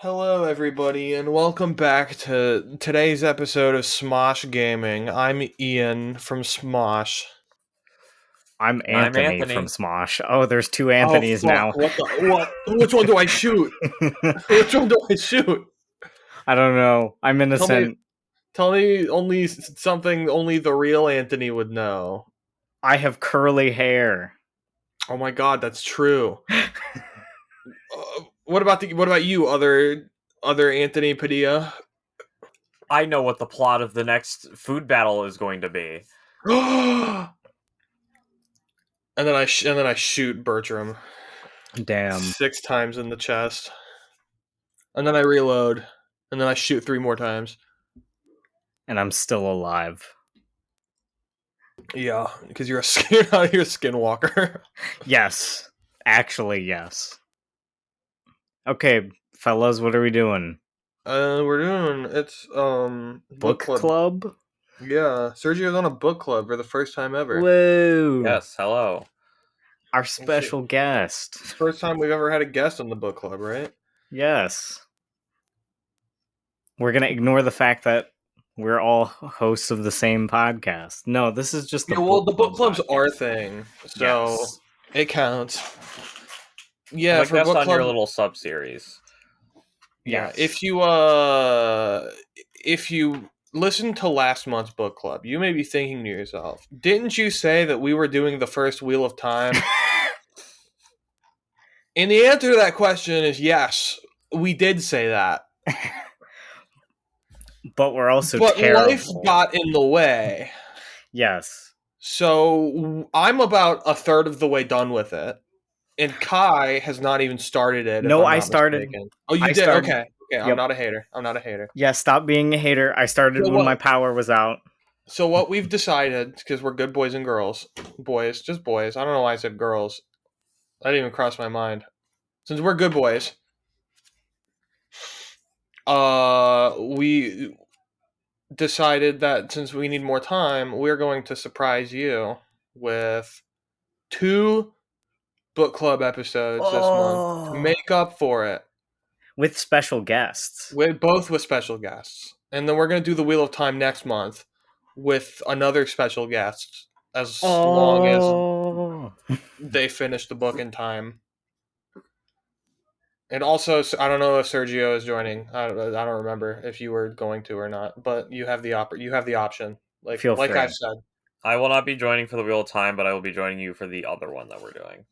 Hello, everybody, and welcome back to today's episode of Smosh Gaming. I'm Ian from Smosh. I'm And I'm Anthony from Anthony. Smosh. Oh, there's two Oh, Anthonys fuck, now. what? Which one do I shoot? Which one do I shoot? I don't know. I'm innocent. Tell me only something only the real Anthony would know. I have curly hair. Oh my god, that's true. What about you, other Anthony Padilla? I know what the plot of the next food battle is going to be. And then I shoot Bertram. Damn. 6 times in the chest. And then I reload. And then I shoot 3 more times. And I'm still alive. Yeah, because you're a skinwalker. Yes. Actually, yes. Okay, fellas, what are we doing? We're doing it's Book club? Yeah, Sergio's on a book club for the first time ever. Whoa! Yes, hello. Our special guest. It's the first time we've ever had a guest on the book club, right? Yes. We're gonna ignore the fact that we're all hosts of the same podcast. No, this is just the book club's podcast. Our thing, so yes. It counts. Yeah, for book club, on your little sub series. Yeah, yes. If you listen to last month's book club, you may be thinking to yourself, didn't you say that we were doing the first Wheel of Time? And the answer to that question is yes, we did say that. But we're also terrible. Life got in the way. Yes. So I'm about a third of the way done with it. And Kai has not even started it. No, I started. Mistaken. Oh, you did? Okay. Yep. I'm not a hater. Yeah, stop being a hater. I started when my power was out. So what we've decided, because we're good boys and girls. Boys, just boys. I don't know why I said girls. That didn't even cross my mind. Since we're good boys, we decided that since we need more time, we're going to surprise you with 2 book club episodes this month to make up for it. With special guests. Both with special guests. And then we're going to do the Wheel of Time next month with another special guest as long as they finish the book in time. And also, I don't know if Sergio is joining. I don't remember if you were going to or not, but you have the option. Like I've said. I will not be joining for the Wheel of Time, but I will be joining you for the other one that we're doing.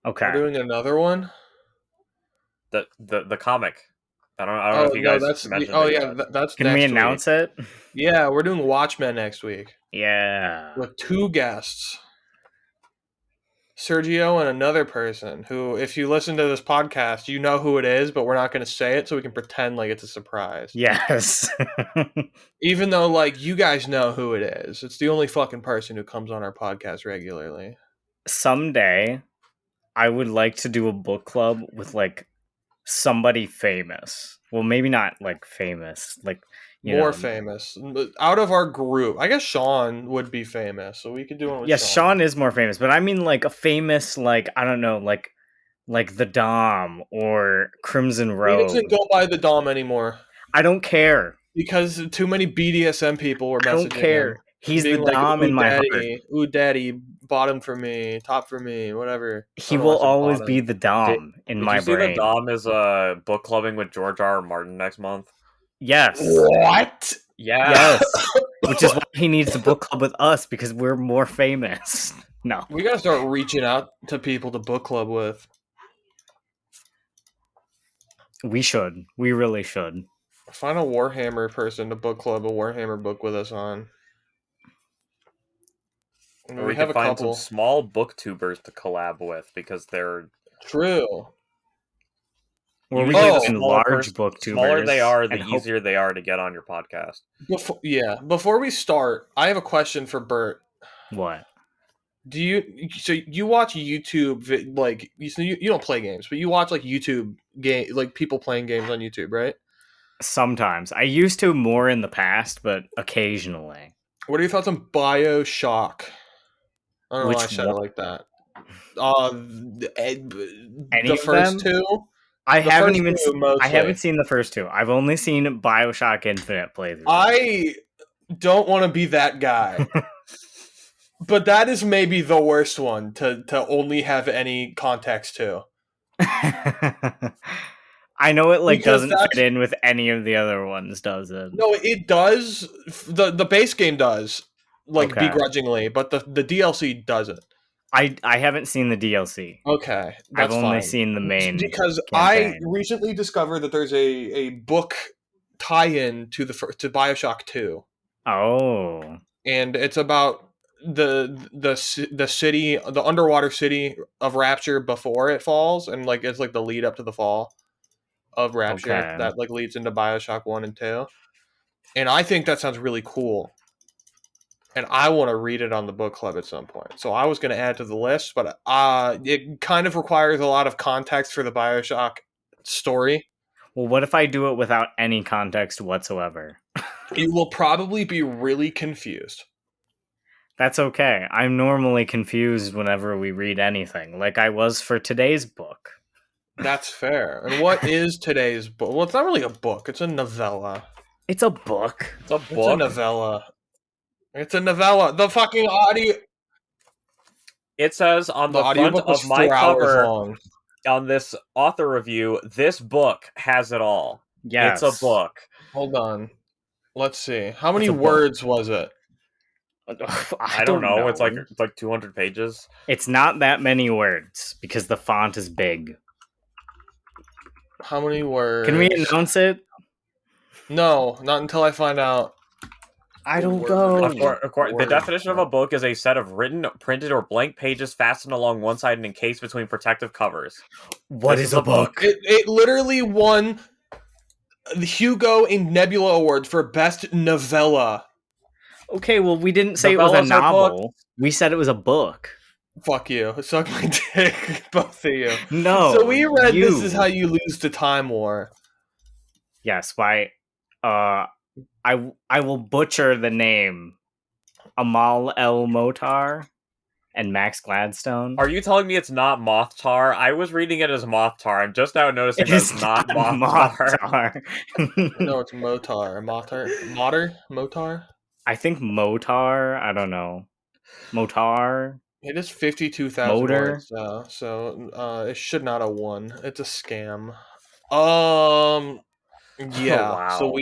Okay. We're doing another one? The comic. I don't know if you guys mentioned it. That's Can we announce it? Yeah, we're doing Watchmen next week. Yeah. With 2 guests. Sergio and another person who, if you listen to this podcast, you know who it is, but we're not going to say it so we can pretend like it's a surprise. Yes. Even though, like, you guys know who it is. It's the only fucking person who comes on our podcast regularly. Someday, I would like to do a book club with, like, somebody famous. Well, maybe not, like, famous. Like, more famous. Out of our group. I guess Sean would be famous, so we could do it with Sean is more famous, but I mean, like, a famous, like, I don't know, like the Dom or Crimson Road. He doesn't go by the Dom anymore. I don't care. Because too many BDSM people were messaging him. I don't care. He's the Dom in my heart. Ooh, daddy, bottom for me, top for me, whatever. He will always be the Dom in my brain. Did you see that Dom is book clubbing with George R. R. Martin next month? Yes. What? Yeah. Yes. Which is why he needs to book club with us, because we're more famous. No. We gotta start reaching out to people to book club with. We should. We really should. Find a Warhammer person to book club a Warhammer book with us on. Or we have a find couple. Some small booktubers to collab with because they're true. Well, we can large booktubers. The smaller they are, the easier they are to get on your podcast. Before we start, I have a question for Bert. What? Do you watch YouTube? Like you don't play games, but you watch like YouTube game, like people playing games on YouTube, right? Sometimes. I used to more in the past, but occasionally. What are your thoughts on BioShock? I don't know why I said it like that. The first 2, I The haven't first even. two, mostly. I haven't seen the first two. I've only seen BioShock Infinite playthrough. I don't want to be that guy, but that is maybe the worst one to only have any context to. I know it like Because doesn't fit in with any of the other ones, does it? No, it does. The base game does, like, Okay. begrudgingly, but the DLC doesn't. I haven't seen the DLC. Okay, that's I've only fine. seen the main Because campaign. I recently discovered that there's a book tie-in to BioShock 2, Oh, and it's about the city, the underwater city of Rapture before it falls, and like it's like the lead up to the fall of Rapture okay. that like leads into BioShock 1 and 2. And I think that sounds really cool. And I want to read it on the book club at some point. So I was going to add to the list, but it kind of requires a lot of context for the BioShock story. Well, what if I do it without any context whatsoever? You will probably be really confused. That's okay. I'm normally confused whenever we read anything, like I was for today's book. That's fair. And what is today's book? Well, it's not really a book. It's a novella. It's a book. It's a It's a book. novella. It's a novella. The fucking audio. It says on the front audiobook was of my 4 hours cover long. on this author review, this book has it all. Yes. It's a book. Hold on. Let's see. How many It's a book. words was it? I don't know. It's like 200 pages. It's not that many words because the font is big. How many words? Can we announce it? No, not until I find out. I don't know. The definition of a book is a set of written, printed, or blank pages fastened along one side and encased between protective covers. What is a book? It literally won the Hugo and Nebula Awards for Best Novella. Okay, well, we didn't say it was a novel. We said it was a book. Fuck you. Suck my dick, both of you. No. So we read This Is How You Lose to Time War. Yes, by... I will butcher the name. Amal El-Mohtar and Max Gladstone. Are you telling me it's not Mothtar? I was reading it as Mothtar. I'm just now noticing it's not Mothtar. No, it's Mohtar. Mohtar? I think Mohtar. I don't know. Mohtar. It is 52,000 words, so it should not have won. It's a scam. Yeah. Wow.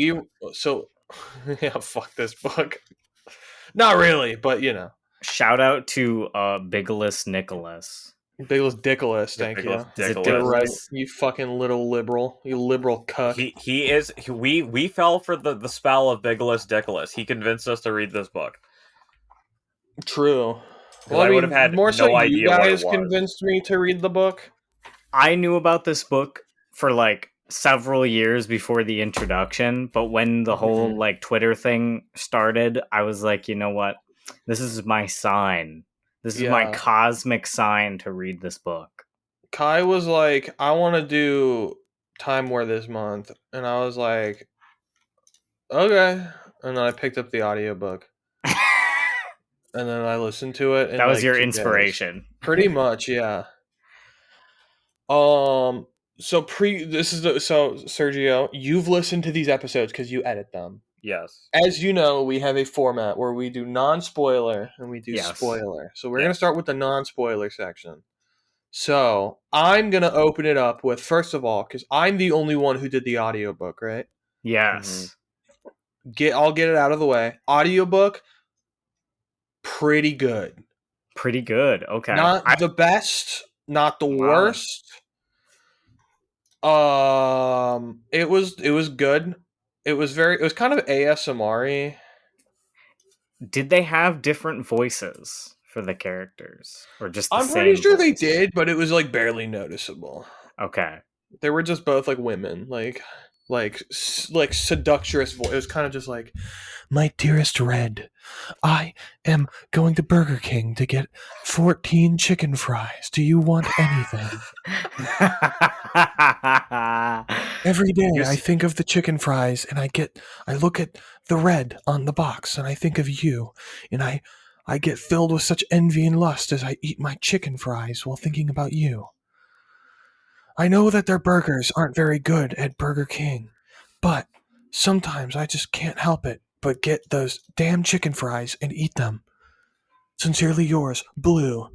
Yeah, fuck this book. Not really, but you know. Shout out to Bigless Nicholas. Bigless Dickolas, thank you. You're right, you fucking little liberal. You liberal cuck. We fell for the spell of Bigless Dickolas. He convinced us to read this book. True. Well, I would have had more so no idea you guys what it was. convinced me to read the book. I knew about this book for like several years before the introduction, but when the whole like Twitter thing started, I was like, you know what? This is my sign. This is my cosmic sign to read this book. Kai was like, I want to do Time War this month. And I was like, okay. And then I picked up the audiobook. And then I listened to it. That was your inspiration. Pretty much, yeah. So Sergio, you've listened to these episodes because you edit them. Yes. As you know, we have a format where we do non-spoiler and we do spoiler. So we're going to start with the non-spoiler section. So I'm going to open it up with, first of all, because I'm the only one who did the audiobook, right? Yes. I'll get it out of the way. Audiobook, pretty good. Pretty good. Okay. Not the best, not the worst. It was good. It was kind of ASMR-y. Did they have different voices for the characters, or just the I'm same pretty sure voice? they did, but it was like barely noticeable. Okay. They were just both like women, like seductress voice. It was kind of just like, my dearest Red, I am going to Burger King to get 14 chicken fries. Do you want anything? Every day I think of the chicken fries and I look at the red on the box and I think of you, and I get filled with such envy and lust as I eat my chicken fries while thinking about you. I know that their burgers aren't very good at Burger King, but sometimes I just can't help it but get those damn chicken fries and eat them. Sincerely yours, Blue.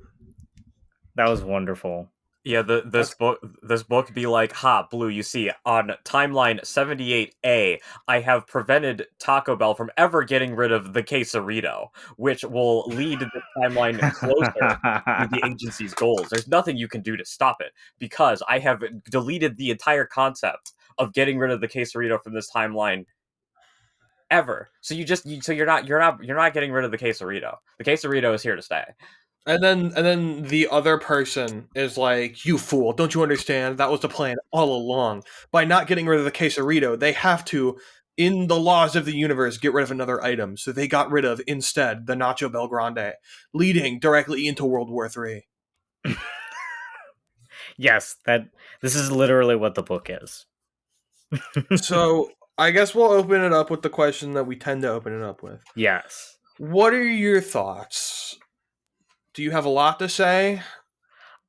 That was wonderful. Yeah, this book be like, ha, Blue, you see, on timeline 78A, I have prevented Taco Bell from ever getting rid of the quesarito, which will lead the timeline closer to the agency's goals. There's nothing you can do to stop it, because I have deleted the entire concept of getting rid of the quesarito from this timeline ever. So you're not getting rid of the quesarito. The quesarito is here to stay. And then the other person is like, "You fool! Don't you understand? That was the plan all along. By not getting rid of the quesarito, they have to, in the laws of the universe, get rid of another item. So they got rid of instead the Nacho Bel Grande, leading directly into World War III." Yes, this is literally what the book is. So I guess we'll open it up with the question that we tend to open it up with. Yes. What are your thoughts? Do you have a lot to say?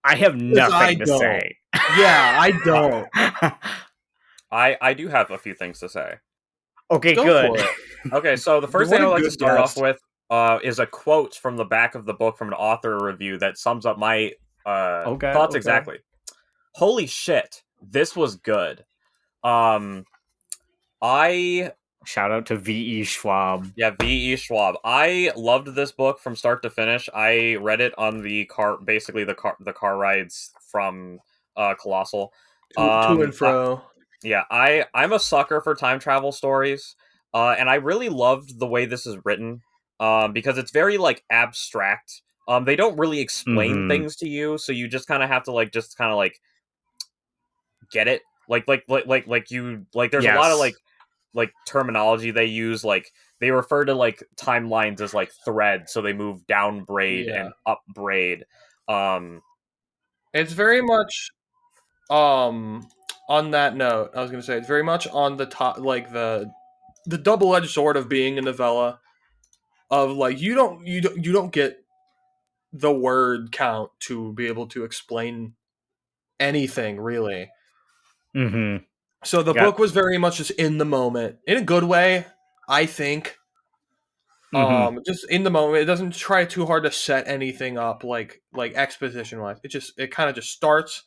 I have nothing to don't. say. Yeah, I don't. I do have a few things to say. Okay, Go good. for it. Okay, so the first What thing a I'd like to good start guest. off with is a quote from the back of the book from an author review that sums up my thoughts exactly. Holy shit, this was good. I Shout out to V.E. Schwab. Yeah, V.E. Schwab. I loved this book from start to finish. I read it on the car rides from Colossal. To and fro. I'm a sucker for time travel stories, and I really loved the way this is written, because it's very like abstract. They don't really explain things to you, so you just kind of have to just get it. There's a lot of like terminology they use, like they refer to like timelines as like threads, so they move down braid and up braid. It's very much on that note, I was going to say it's very much on the top, like the double-edged sword of being a novella, of like you don't get the word count to be able to explain anything really. So the book was very much just in the moment, in a good way, I think. Just in the moment. It doesn't try too hard to set anything up like exposition wise. It kind of just starts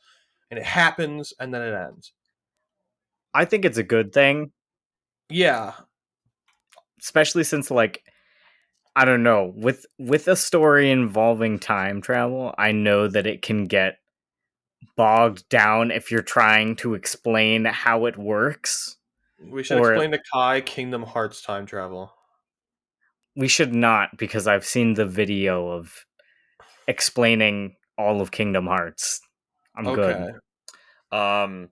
and it happens and then it ends. I think it's a good thing. Yeah. Especially since I don't know, with a story involving time travel, I know that it can get bogged down if you're trying to explain how it works. We should explain to Kai Kingdom Hearts time travel. We should not, because I've seen the video of explaining all of Kingdom Hearts. I'm good. And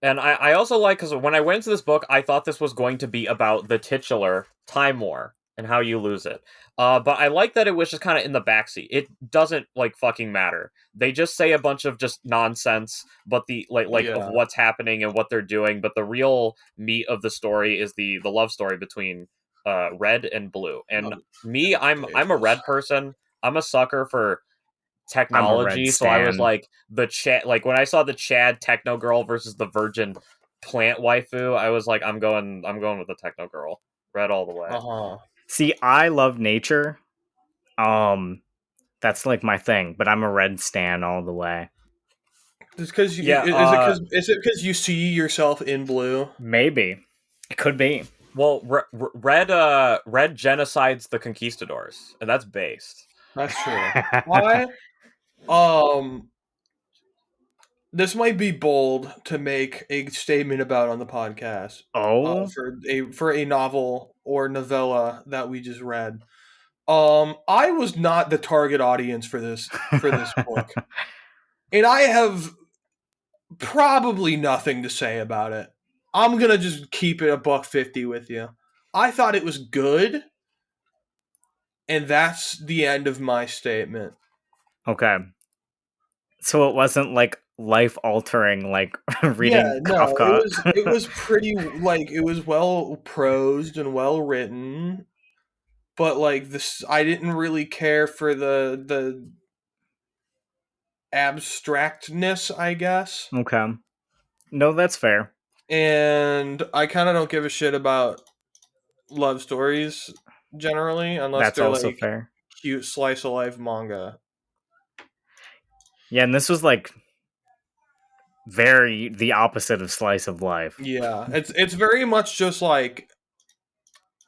I also like, because when I went into this book, I thought this was going to be about the titular Time War and how you lose it. But I like that it was just kind of in the backseat. It doesn't fucking matter. They just say a bunch of just nonsense, but of what's happening and what they're doing. But the real meat of the story is the love story between Red and Blue. And I'm a Red person. I'm a sucker for technology, so I was like the Chad, when I saw the Chad techno girl versus the virgin plant waifu, I was like, I'm going with the techno girl. Red all the way. See, I love nature. That's like my thing, but I'm a Red stan all the way. Is it because you see yourself in Blue? Maybe it could be. Well, Red genocides the conquistadors, and that's based. That's true. This might be bold to make a statement about on the podcast. For a novel or novella that we just read. I was not the target audience for this book, and I have probably nothing to say about it. I'm gonna just keep it $1.50 with you. I thought it was good, and that's the end of my statement. Okay. So it wasn't life altering, reading Kafka. It was pretty it was well prosed and well written, but this I didn't really care for the abstractness, I guess. Okay. No, that's fair. And I kind of don't give a shit about love stories generally, unless That's they're also like fair. cute slice of life manga. Yeah, and this was like very the opposite of slice of life. Yeah, it's very much just like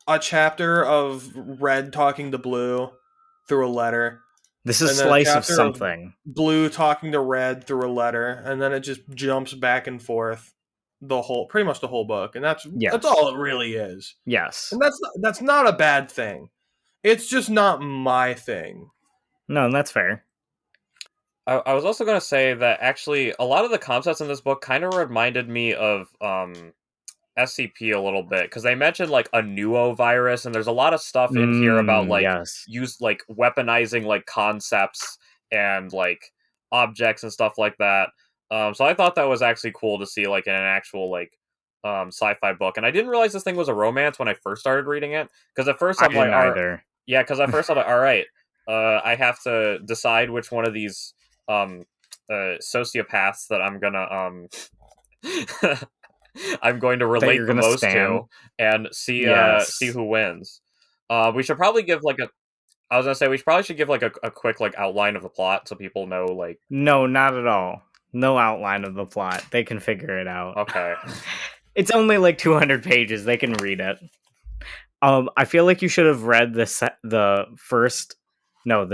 a chapter of Red talking to Blue through a letter, This is and then a slice of chapter of something. Blue talking to Red through a letter, and then it just jumps back and forth pretty much the whole book, and that's Yes. all it really is. Yes. And that's not a bad thing. It's just not my thing. No, that's fair. I was also going to say that actually a lot of the concepts in this book kind of reminded me of SCP a little bit, because they mentioned like a nuovirus, and there's a lot of stuff in here about like Yes. like weaponizing like concepts and like objects and stuff like that. So I thought that was actually cool to see like in an actual like sci-fi book, and I didn't realize this thing was a romance when I first started reading it, because at first I I'm like, didn't either. yeah, because at first I'm like, all right, I have to decide which one of these sociopaths that I'm gonna I'm going to That relate you're the gonna most stan. to and see Yes. who wins. We should probably give like a I was gonna say we probably should give like a quick like outline of the plot so people know like No, not at all. No outline of the plot. They can figure it out. okay. It's only like 200 pages. They can read it. I feel like you should have read the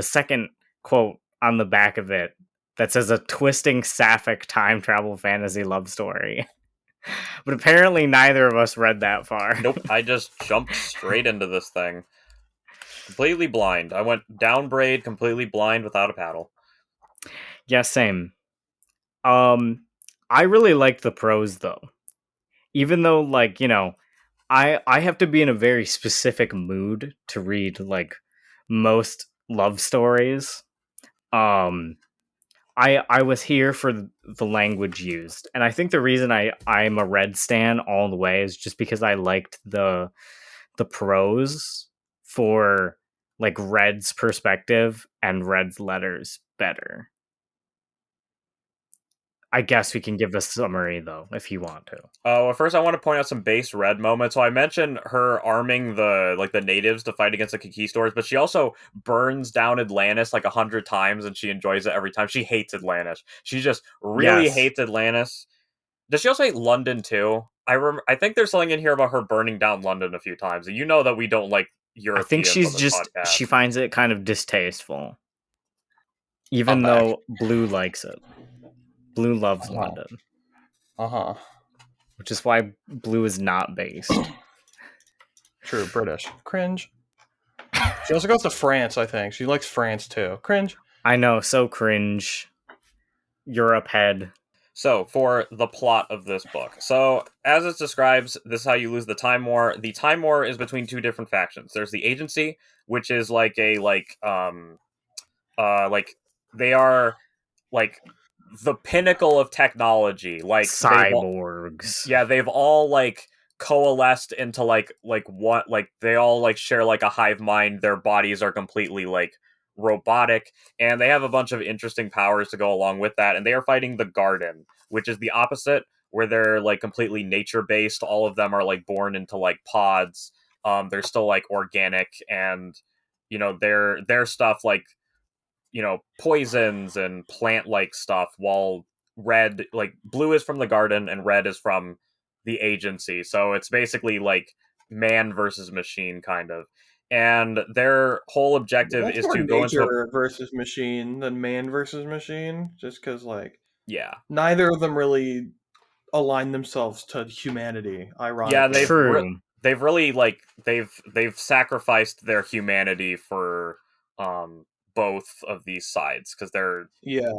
second quote on the back of it that says a twisting sapphic time travel fantasy love story. But apparently neither of us read that far. Nope, I just jumped straight into this thing. Completely blind. I went down braid, completely blind without a paddle. Yeah, same. I really liked the prose though. Even though, like, you know, I have to be in a very specific mood to read like most love stories. Um I was here for the language used, and I think the reason I'm a Red stan all the way is just because I liked the prose for like Red's perspective and Red's letters better. I guess we can give a summary though if you want to. Well, first I want to point out some base Red moments. So I mentioned her arming the natives to fight against the conquistadors, but she also burns down Atlantis like 100 times, and she enjoys it every time. She hates Atlantis. She just really Yes. hates Atlantis. Does she also hate London too? I think there's something in here about her burning down London a few times. And you know that we don't like I Europeans think she's on this just podcast. she finds it kind of distasteful. Even I'm back. though Blue likes it. Blue loves London. Uh-huh. Which is why Blue is not based. True, British. Cringe. She also goes to France, I think. She likes France too. Cringe. I know, so cringe. Europe head. So, for the plot of this book. So, as it describes, this is how you lose the Time War. The Time War is between two different factions. There's the Agency, which is like a like they are like the pinnacle of technology. Like cyborgs. they've all like coalesced into like what like they all like share like a hive mind. Their bodies are completely like robotic, and they have a bunch of interesting powers to go along with that, and they are fighting the Garden, which is the opposite, where they're like completely nature based. All of them are like born into like pods. They're still like organic, and you know their stuff like you know poisons and plant like stuff, while Blue is from the Garden and Red is from the Agency. So it's basically like man versus machine kind of. And their whole objective That's is more to go into nature versus machine than man versus machine, just because like yeah. neither of them really align themselves to humanity. Ironically, Yeah, True. they've really like they've sacrificed their humanity for both of these sides, because they're yeah.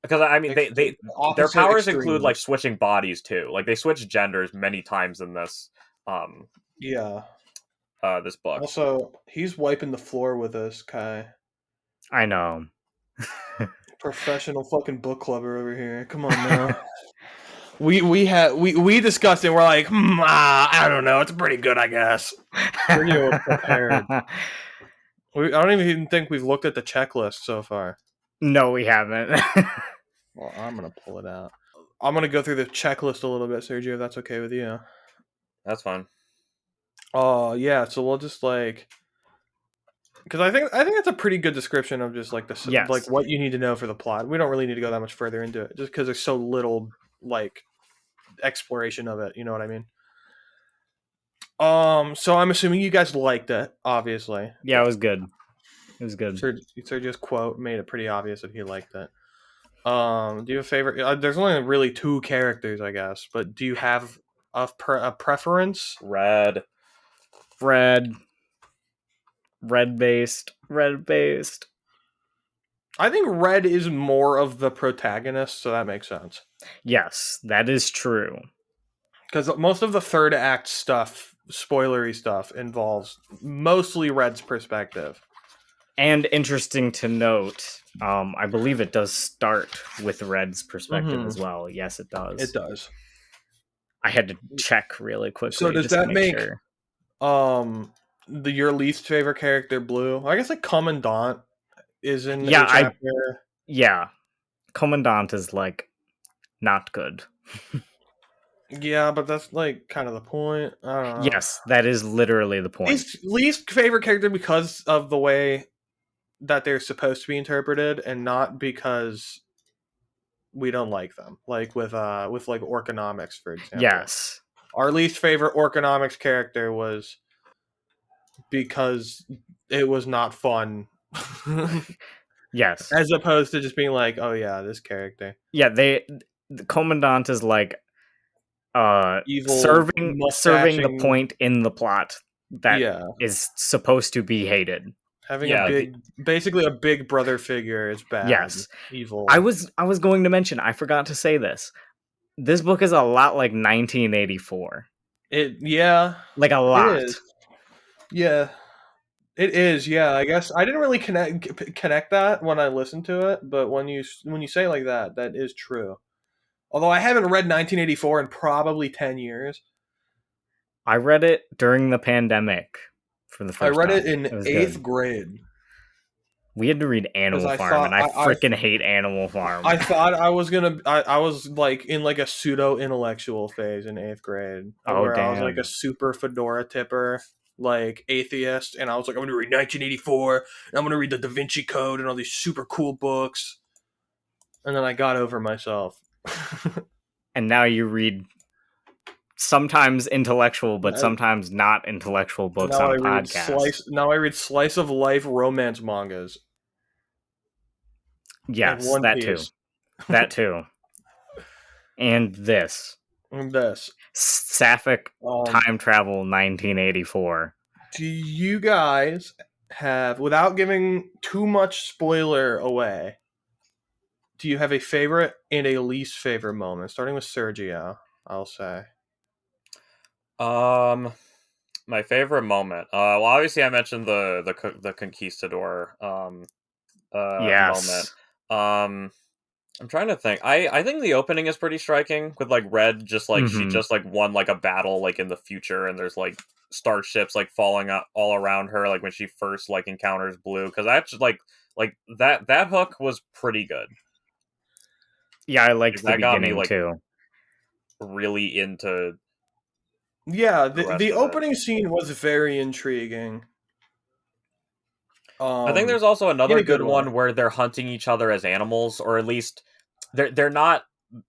because I mean they their Opposite powers include extremes. like switching bodies too. Like they switch genders many times in this Yeah. this book. Also, he's wiping the floor with us, Kai. I know. Professional fucking book clubber over here. Come on now. we discussed it. We're like, I don't know. It's pretty good, I guess. Sergio prepared. I don't even think we've looked at the checklist so far. No, we haven't. Well, I'm gonna pull it out. I'm gonna go through the checklist a little bit, Sergio, if that's okay with you. That's fine. Oh yeah, so we'll just like, because I think that's a pretty good description of just like Yes. like what you need to know for the plot. We don't really need to go that much further into it, just because there's so little like exploration of it. You know what I mean? So I'm assuming you guys liked it, obviously. Yeah, it was good. It was good. Sergio's quote made it pretty obvious that he liked it. Do you have a favorite? There's only really 2 characters, I guess, but do you have a preference? Red. Red-based. I think Red is more of the protagonist, so that makes sense. Yes, that is true. Because most of the third act stuff, spoilery stuff, involves mostly Red's perspective. And interesting to note, I believe it does start with Red's perspective as well. Yes, it does. It does. I had to check really quickly. So does just that to make sure. your least favorite character blue? I guess like Commandant is in Yeah, a chapter. Yeah. Commandant is like not good. Yeah, but that's like kind of the point. I don't know. Yes, that is literally the point. Least favorite character because of the way that they're supposed to be interpreted, and not because we don't like them. Like with like Orconomics, for example. Yes. Our least favorite Orconomics character was because it was not fun. Yes. As opposed to just being like, oh yeah, this character. Yeah, the Commandant is like Evil, serving the point in the plot that is supposed to be hated. Having basically a big brother figure is bad. Yes. Evil. I was going to mention, I forgot to say this. This book is a lot like 1984. Like a lot. It is. Yeah. It is, yeah. I guess I didn't really connect that when I listened to it, but when you say it like that, that is true. Although I haven't read 1984 in probably 10 years. I read it during the pandemic for the first time. I read it in 8th grade. We had to read Animal Farm, and I freaking hate Animal Farm. I thought I was I was like in like a pseudo intellectual phase in 8th grade. Where I was like a super fedora tipper, like atheist, and I was like, I'm gonna read 1984, and I'm gonna read the Da Vinci Code and all these super cool books. And then I got over myself. And now you read sometimes intellectual, but sometimes not intellectual books on podcasts. Now I read slice of life romance mangas. Yes, that too. That too. And this. Sapphic Time Travel 1984. Do you guys have, without giving too much spoiler away, do you have a favorite and a least favorite moment? Starting with Sergio, I'll say. My favorite moment. Well, obviously I mentioned the conquistador moment. I'm trying to think. I think the opening is pretty striking with like Red just like she just like won like a battle like in the future, and there's like starships like falling up all around her like when she first like encounters Blue, because that's just like that hook was pretty good. Yeah, I liked the beginning like, too. Really into. Yeah, the opening scene was very intriguing. I think there's also another good one where they're hunting each other as animals, or at least they're not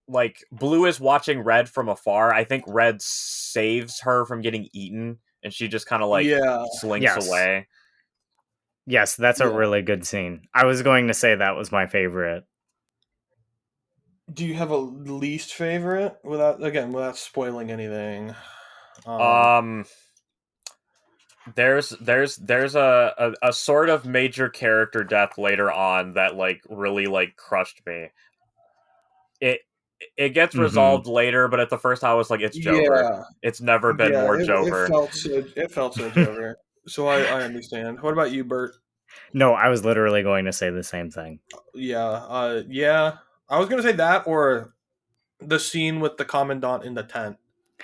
like Blue is watching Red from afar. I think Red saves her from getting eaten, and she just kind of like slinks away. Yes, that's a really good scene. I was going to say that was my favorite. Do you have a least favorite without spoiling anything? There's a sort of major character death later on that like really like crushed me. It gets resolved later, but at the first I was like, it's Jover. Yeah. It's never been more Jover. It felt so Jover. So I understand. What about you, Bert? No, I was literally going to say the same thing. Yeah. I was going to say that, or the scene with the Commandant in the tent.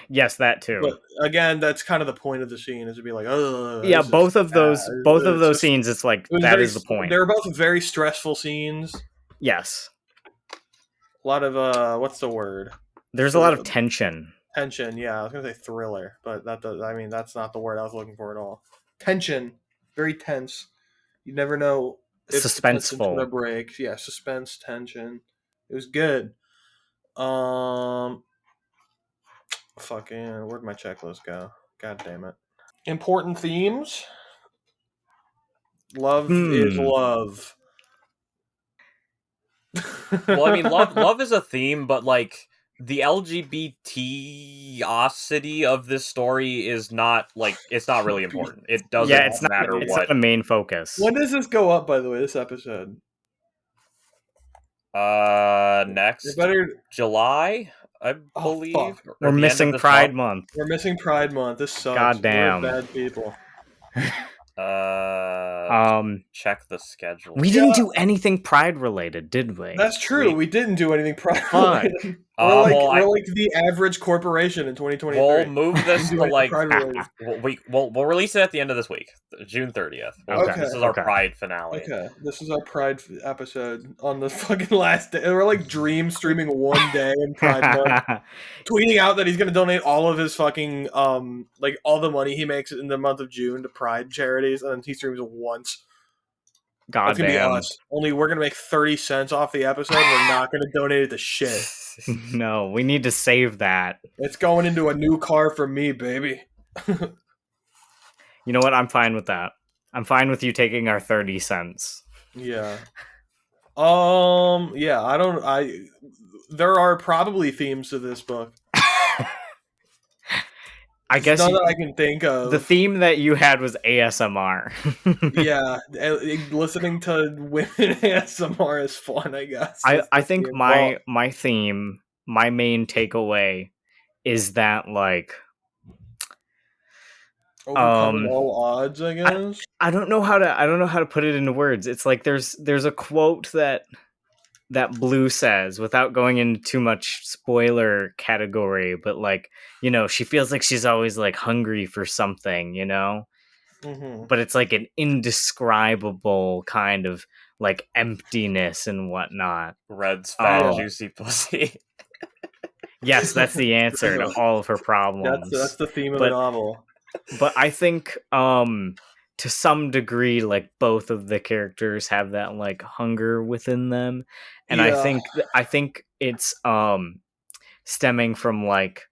Yes, that too. But again, that's kind of the point of the scene, is to be like, oh. Yeah, both of those scenes, it's like, that is the point. They're both very stressful scenes. Yes. A lot of what's the word? There's a lot of tension. Tension, yeah. I was gonna say thriller, but that's not the word I was looking for at all. Tension, very tense. You never know if the tension's gonna Suspenseful. break. Yeah, suspense, tension. It was good. Fucking, where'd my checklist go? God damn it. Important themes. Love is love. Well, I mean, love is a theme, but like the LGBTosity of this story is not like it's not really important. It doesn't it's matter not, it's what. not a main focus. When does this go up, by the way? This episode. Next July, I believe. Fuck. We're missing Pride Month. We're missing Pride Month. This sucks. Goddamn. We're bad people. Check the schedule. We didn't do anything Pride related, did we? That's true. We didn't do anything Pride related. We're like the average corporation in 2023. We'll move this to like we'll release it at the end of this week, June 30th. Okay. This is our Pride finale. Okay, this is our Pride episode on the fucking last day. We're like Dream streaming one day in Pride Month, tweeting out that he's going to donate all of his fucking like all the money he makes in the month of June to Pride charities, and then he streams once. God damn. Gonna be us. Only we're gonna make 30 cents off the episode. We're not gonna donate it to shit. No, we need to save that. It's going into a new car for me, baby. You know what? I'm fine with that. I'm fine with you taking our 30 cents. Yeah. Yeah, there are probably themes to this book. I guess none that I can think of. The theme that you had was ASMR. Yeah, listening to women ASMR is fun, I guess. I think my theme, my main takeaway is that like overcoming all odds, I guess. I don't know how to put it into words. It's like there's a quote that Blue says, without going into too much spoiler category, but like, you know, she feels like she's always like hungry for something, you know? Mm-hmm. But it's like an indescribable kind of like emptiness and whatnot. Red's fat juicy pussy. Yes, that's the answer to all of her problems. That's the theme of the novel. But I think to some degree, like both of the characters have that like hunger within them, and I think it's stemming from like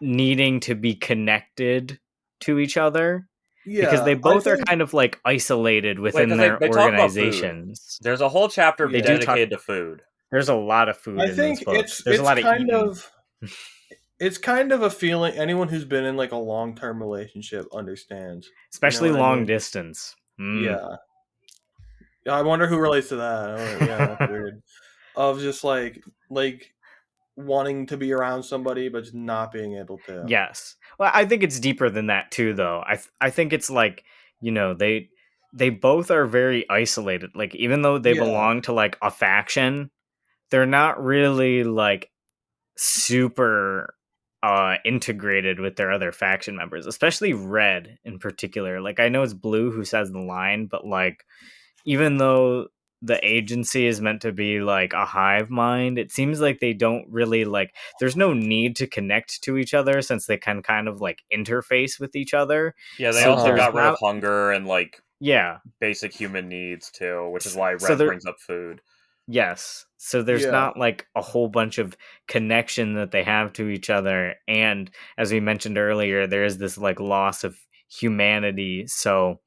needing to be connected to each other. Yeah, because they both are kind of like isolated within their organizations. There's a whole chapter dedicated to food. There's a lot of food. I think there's a lot of eating. It's kind of a feeling anyone who's been in like a long-term relationship understands. Especially long distance. Yeah. I wonder who relates to that. Yeah, that's weird. Of just like wanting to be around somebody but just not being able to. Yes. Well, I think it's deeper than that too, though. I think it's like, you know, they both are very isolated. Like, even though they belong to like a faction, they're not really like super integrated with their other faction members, especially Red in particular. Like, I know it's Blue who says the line, but like, even though the agency is meant to be like a hive mind, it seems like they don't really like, there's no need to connect to each other since they can kind of like interface with each other. Yeah, they also got rid of hunger and like basic human needs too, which is why Red brings up food. Yes. So there's not like a whole bunch of connection that they have to each other. And as we mentioned earlier, there is this like loss of humanity. So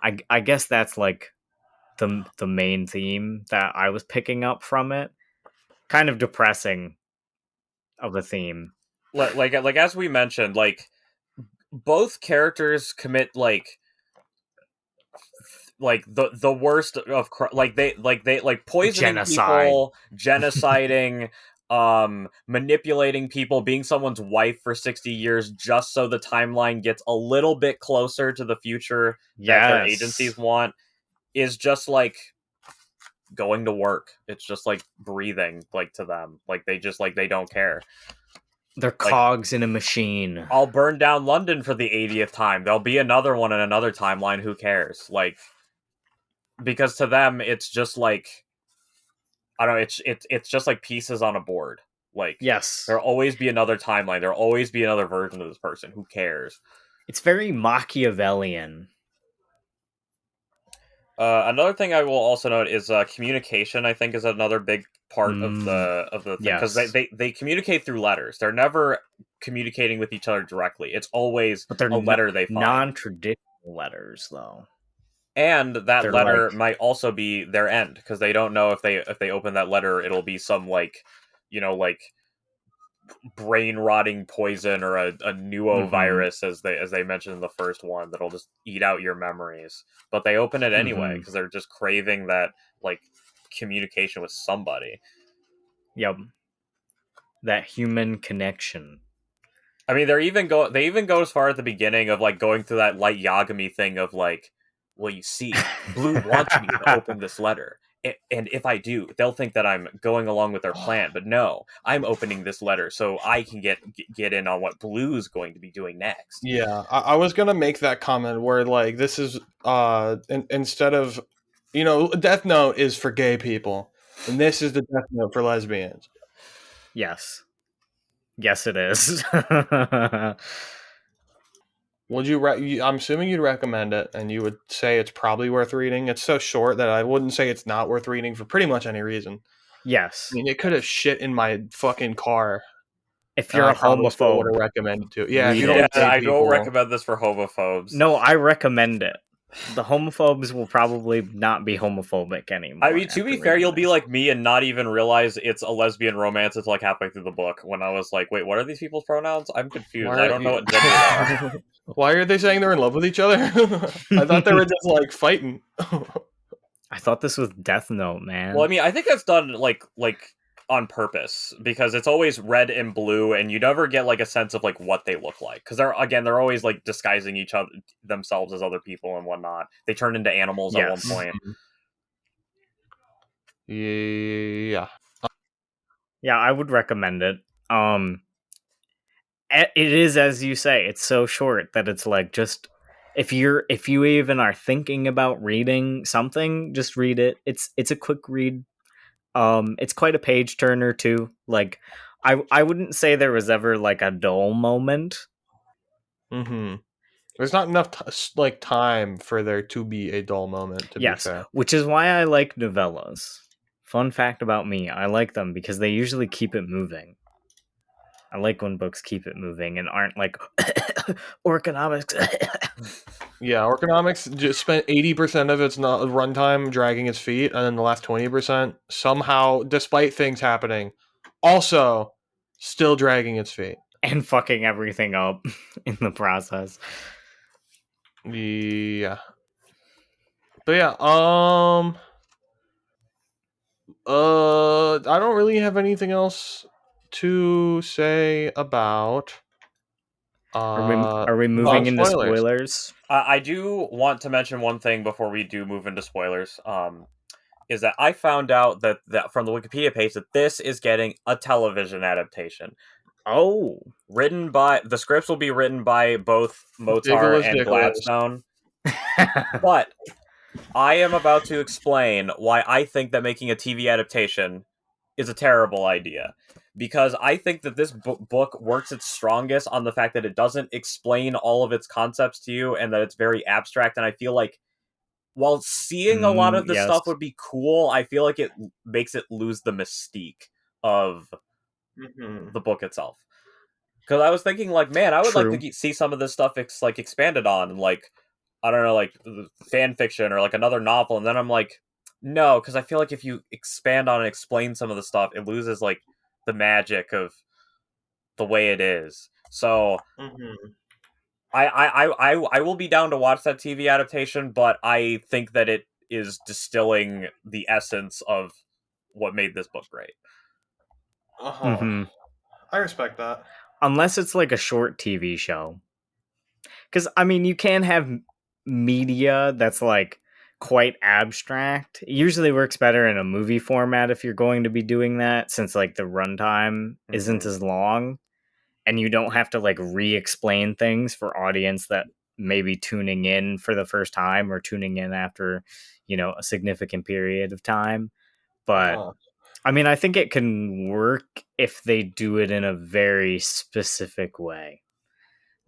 I guess that's like the main theme that I was picking up from it. Kind of depressing of a theme. Like as we mentioned, like both characters commit like the worst of they poisoning people, genociding, manipulating people, being someone's wife for 60 years just so the timeline gets a little bit closer to the future that their agencies want, is just like going to work. It's just like breathing, like to them. Like they just like they don't care. They're cogs in a machine. I'll burn down London for the 80th time. There'll be another one in another timeline. Who cares? Like, because to them, it's just like I don't know, it's just like pieces on a board. Like, Yes. there'll always be another timeline. There'll always be another version of this person. Who cares? It's very Machiavellian. Another thing I will also note is communication. I think is another big part of the thing, because Yes. they communicate through letters. They're never communicating with each other directly. It's always But they're a letter they find. non-traditional letters, though. And that They're letter like- might also be their end, because they don't know if they open that letter, it'll be some like, like brain rotting poison or a nuovirus, as they mentioned in the first one, that'll just eat out your memories. But they open it anyway because they're just craving that like communication with somebody. Yep. That human connection. I mean, they even go as far at the beginning of like going through that light Yagami thing of like, well, you see, Blue wants me to open this letter. And if I do, they'll think that I'm going along with their plan. But no, I'm opening this letter so I can get in on what Blue's going to be doing next. Yeah, I was gonna make that comment where like this is instead of, Death Note is for gay people, and this is the Death Note for lesbians. Yes. Yes, it is. Would you? I'm assuming you'd recommend it, and you would say it's probably worth reading. It's so short that I wouldn't say it's not worth reading for pretty much any reason. Yes. I mean, it could have shit in my fucking car. If you're a homophobe, would have recommended to. Yeah, if you read don't. it. I don't recommend this for homophobes. No, I recommend it. The homophobes will probably not be homophobic anymore. I mean, to be fair, you'll be like me and not even realize it's a lesbian romance until like halfway through the book, when I was like, wait, what are these people's pronouns? I'm confused. I don't know what gender they are. Why are they saying they're in love with each other? I thought they were just like fighting. I thought this was Death Note, man. Well, I mean, I think that's done like on purpose, because it's always red and blue, and you never get like a sense of like what they look like, because they're always like disguising each other themselves as other people and whatnot. They turn into animals at one point. Yeah. Yeah, I would recommend it. It is, as you say, it's so short that it's like, just if you even are thinking about reading something, just read it. It's a quick read. It's quite a page turner too. Like, I wouldn't say there was ever like a dull moment. There's not enough time for there to be a dull moment, to be fair. Which is why I like novellas. Fun fact about me, I like them because they usually keep it moving. I like when books keep it moving and aren't like Orconomics. Yeah, Orconomics just spent 80% of its runtime dragging its feet, and then the last 20% somehow, despite things happening, also still dragging its feet. And fucking everything up in the process. Yeah. But yeah, I don't really have anything else to say about. Are we moving into spoilers? I do want to mention one thing before we do move into spoilers. Is that I found out that from the Wikipedia page that this is getting a television adaptation. Oh, the scripts will be written by both Mohtar and Gladstone. But I am about to explain why I think that making a TV adaptation is a terrible idea. Because I think that this book works its strongest on the fact that it doesn't explain all of its concepts to you, and that it's very abstract. And I feel like while seeing a lot of this stuff would be cool, I feel like it makes it lose the mystique of the book itself. Because I was thinking, like, man, I would like to see some of this stuff expanded on, and like, I don't know, like fan fiction or like another novel. And then I'm like, no, because I feel like if you expand on and explain some of the stuff, it loses like the magic of the way it is. So I will be down to watch that TV adaptation, but I think that it is distilling the essence of what made this book great. I respect that. Unless it's like a short TV show. Because, I mean, you can have media that's like quite abstract. It usually works better in a movie format if you're going to be doing that, since like the runtime isn't as long, and you don't have to like re-explain things for audience that may be tuning in for the first time or tuning in after, a significant period of time. But I mean, I think it can work if they do it in a very specific way.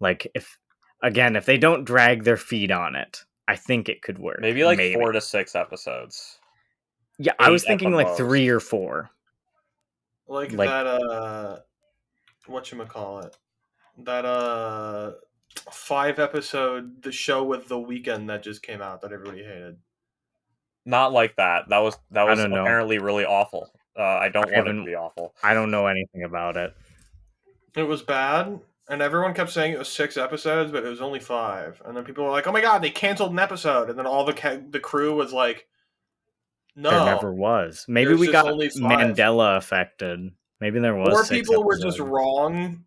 Like, if they don't drag their feet on it, I think it could work. Maybe like 4 to 6 episodes. Yeah, I was 8 thinking at the like most. 3 or 4. Like that, whatchamacallit? That, 5-episode, the show with The Weeknd that just came out that everybody hated. Not like that. That was I don't know. apparently really awful. I don't want it to be awful. I don't know anything about it. It was bad, and everyone kept saying it was 6 episodes, but it was only 5. And then people were like, "Oh my god, they canceled an episode!" And then all the crew was like, "No, There never was. Maybe there's we just got only 5." Mandela affected. Maybe there was. Or 6 people were episodes. just wrong.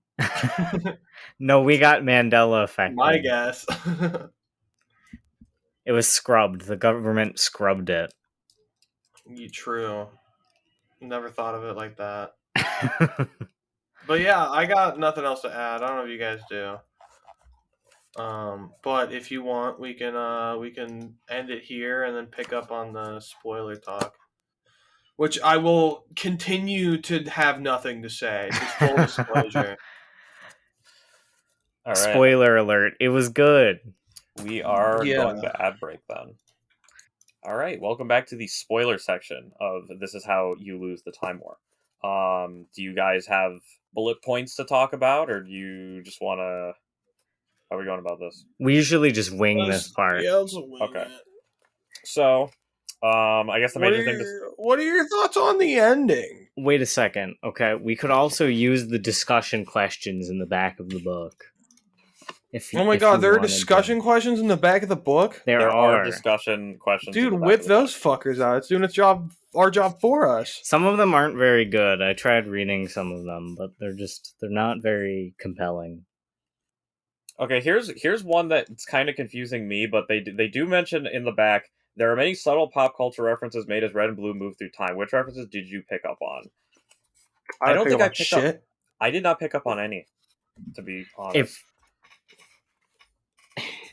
No, we got Mandela affected. My guess. It was scrubbed. The government scrubbed it. True. Never thought of it like that. But yeah, I got nothing else to add. I don't know if you guys do. But if you want, we can end it here and then pick up on the spoiler talk, which I will continue to have nothing to say. Just full disclosure. All right. Spoiler alert! It was good. We are going to ad break then. All right, welcome back to the spoiler section of This Is How You Lose the Time War. Do you guys have bullet points to talk about, or do you just want to... How are we going about this? We usually just wing this part. Yeah, let's wing Okay. it. So, I guess the major thing is... What are your thoughts on the ending? Wait a second. Okay, we could also use the discussion questions in the back of the book. Oh my god, there are discussion questions in the back of the book? There are discussion questions. Dude, whip those fuckers out. It's doing our job for us. Some of them aren't very good. I tried reading some of them, but they're not very compelling. Okay, here's one that's kind of confusing me, but they do mention in the back, there are many subtle pop culture references made as Red and Blue move through time. Which references did you pick up on? I don't think I picked up. I did not pick up on any, to be honest.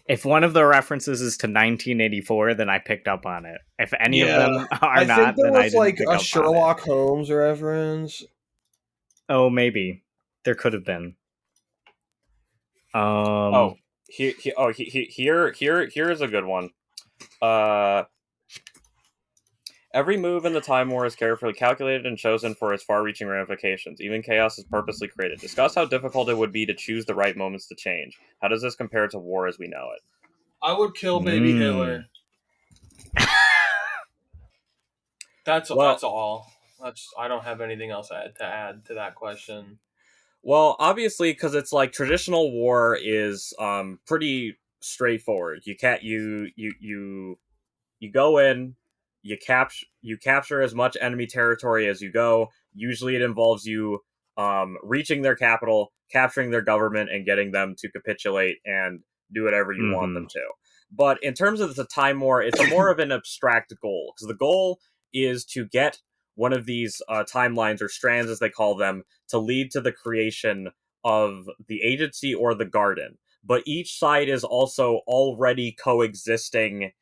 If one of the references is to 1984, then I picked up on it. If any of them are not, then I didn't like pick a up Sherlock on it. Holmes reference. Oh, maybe there could have been. Here is a good one. Every move in the Time War is carefully calculated and chosen for its far-reaching ramifications. Even chaos is purposely created. Discuss how difficult it would be to choose the right moments to change. How does this compare to war as we know it? I would kill baby Hitler. That's all. I don't have anything else to add to that question. Well, obviously, because it's like traditional war is pretty straightforward. You go in. You capture as much enemy territory as you go. Usually it involves you reaching their capital, capturing their government, and getting them to capitulate and do whatever you want them to. But in terms of the Time War, it's more of an abstract goal, because the goal is to get one of these timelines, or strands as they call them, to lead to the creation of the agency or the garden. But each side is also already coexisting,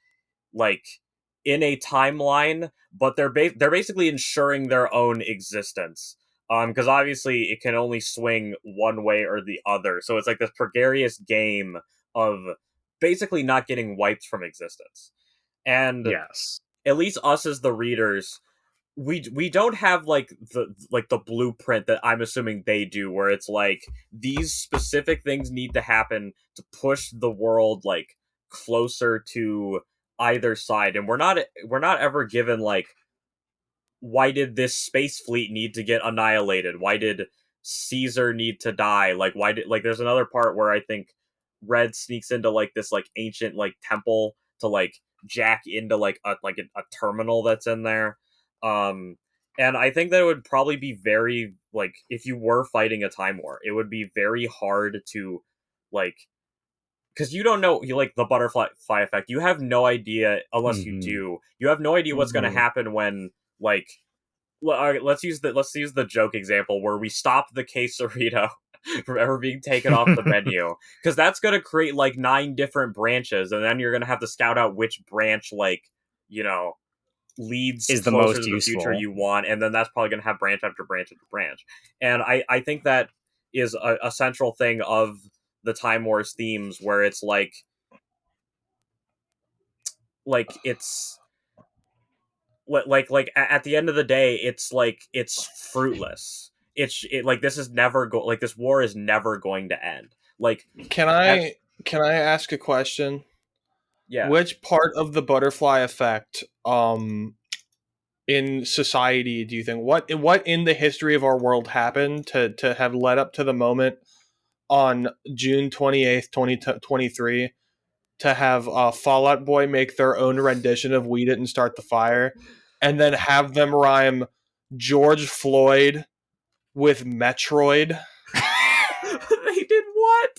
like, in a timeline, but they're basically ensuring their own existence. Because obviously it can only swing one way or the other. So it's like this precarious game of basically not getting wiped from existence. And yes, at least us as the readers, we don't have like the blueprint that I'm assuming they do, where it's like these specific things need to happen to push the world like closer to either side, and we're not ever given like, why did this space fleet need to get annihilated? Why did Caesar need to die? Like, why did, like, there's another part where I think Red sneaks into like this like ancient like temple to like jack into like a terminal that's in there. And I think that it would probably be very, like, if you were fighting a time war, it would be very hard to, like, because you don't know, like, the butterfly effect. You have no idea, unless you do. You have no idea what's going to happen when, like, let's use the joke example where we stop the quesarito from ever being taken off the menu, because that's going to create like 9 different branches, and then you're going to have to scout out which branch, like, you know, leads is the closer most to the future useful. you want, and then that's probably going to have branch after branch after branch. And I think that is a central thing of the Time Wars themes, where it's like it's at the end of the day, it's like it's fruitless. Like this is like this war is never going to end. Like, Can I ask a question? yeah, Which part of the butterfly effect in society do you think, what in the history of our world happened to have led up to the moment on June 28th, 2023, to have Fall Out Boy make their own rendition of "We Didn't Start the Fire" and then have them rhyme George Floyd with Metroid? they did what?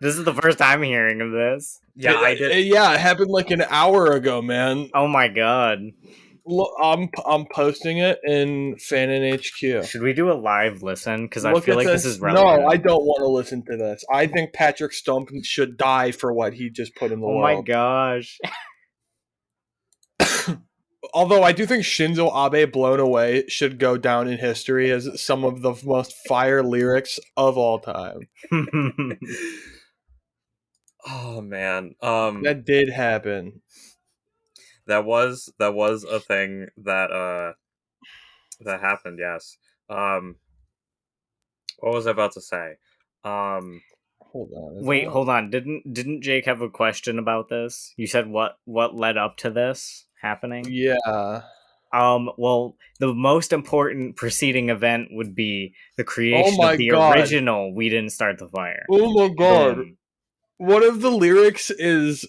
This is the first time hearing of this. Yeah, I did. Yeah, it happened like an hour ago, man. Oh my god. Look, I'm posting it in Fanon HQ. Should we do a live listen? Because I Look feel at like this. this is relevant. No, I don't want to listen to this. I think Patrick Stump should die for what he just put in the Oh world. my gosh. Although I do think Shinzo Abe "Blown Away" should go down in history as some of the most fire lyrics of all time. Oh man, That did happen. that was a thing that that happened. Yes. What was I about to say? Hold on. Wait, hold on. Didn't Jake have a question about this? You said what led up to this happening? Yeah. Well, the most important preceding event would be the creation my of the God. original "We Didn't Start the Fire." Oh my god. Boom. One of the lyrics is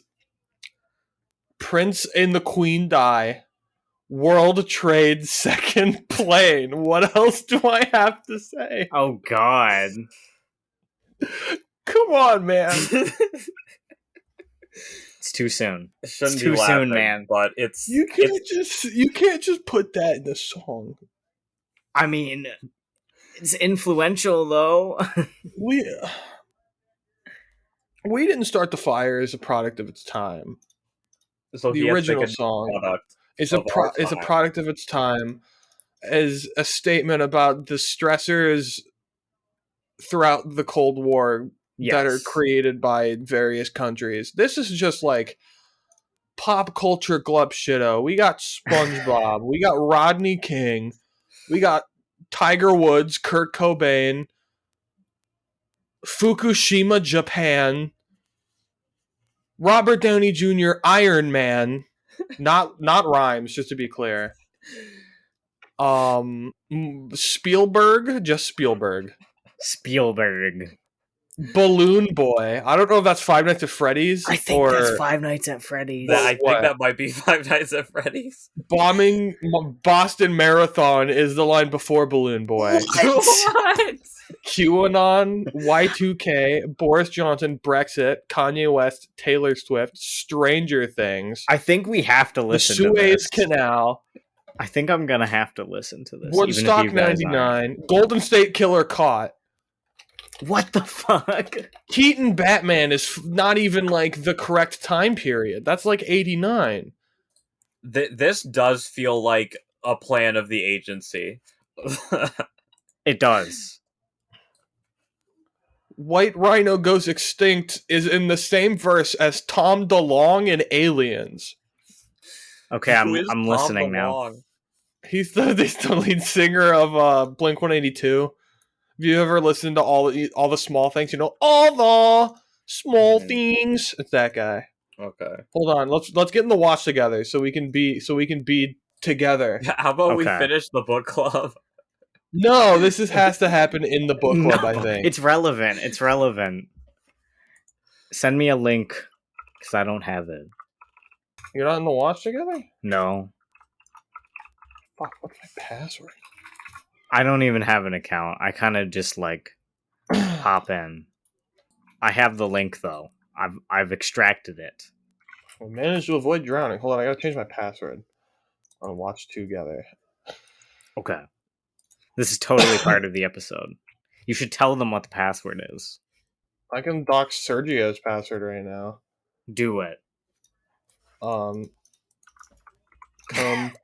"Prince and the Queen die. World Trade second plane." What else do I have to say? Oh god. Come on, man. It's too soon. Shouldn't It's be too laughing, soon, man. But it's You can't just put that in the song. I mean, it's influential though. We Didn't Start the Fire is a product of its time. so The he has to original make a song product is of our a time. product of its time, as a statement about the stressors throughout the Cold War that are Yes. created by various countries. This is just like pop culture glup shitto. We got SpongeBob, we got Rodney King, we got Tiger Woods, Kurt Cobain, Fukushima, Japan, Robert Downey Jr., Iron Man, not rhymes, just to be clear. Spielberg, just Spielberg. Spielberg. Balloon Boy. I don't know if that's Five Nights at Freddy's I think or that's Five Nights at Freddy's. I What? think that might be Five Nights at Freddy's. Bombing Boston Marathon is the line before Balloon Boy. What? QAnon, Y2K, Boris Johnson, Brexit, Kanye West, Taylor Swift, Stranger Things, I think we have to the listen to Suez this. Canal, I think I'm gonna have to listen to this. Woodstock even if you guys aren't. 99, Golden State Killer caught. What the fuck? Keaton Batman is not even like the correct time period. That's like 89. This does feel like a plan of the agency. It does. White Rhino Goes Extinct is in the same verse as Tom DeLonge and Aliens. Okay, Who is I'm Tom listening now. DeLonge? He's the lead singer of Blink-182. Have you ever listened to all the small things? You know, all the small things. It's that guy. Okay. Hold on, let's get in the watch together so we can be together. How about we Okay. finish the book club? No, has to happen in the book club. I think It's relevant. It's relevant. Send me a link because I don't have it. You're not in the watch together. No, Fuck, what's my password? I don't even have an account. I kind of just like pop in. I have the link though. I've extracted it. I managed to avoid drowning. Hold on, I gotta change my password. On watch together. Okay. This is totally part of the episode. You should tell them what the password is. I can dox Sergio's password right now. Do it. Come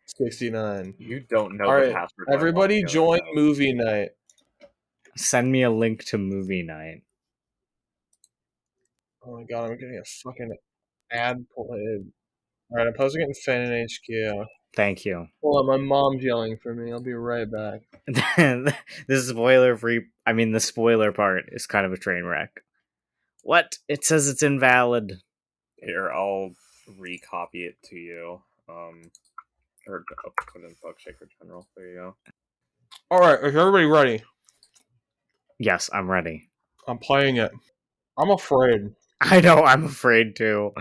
69. You don't know All the right, password. everybody join movie night. Send me a link to movie night. Oh my god, I'm getting a fucking ad played. Alright, I'm posting it in Fanon HQ. Thank you. Hold on, my mom's yelling for me. I'll be right back. The spoiler part is kind of a train wreck. What? It says it's invalid. Here, I'll recopy it to you. Or put in Bug Shaker General. There you go. Alright, is everybody ready? Yes, I'm ready. I'm playing it. I'm afraid. I know, I'm afraid too.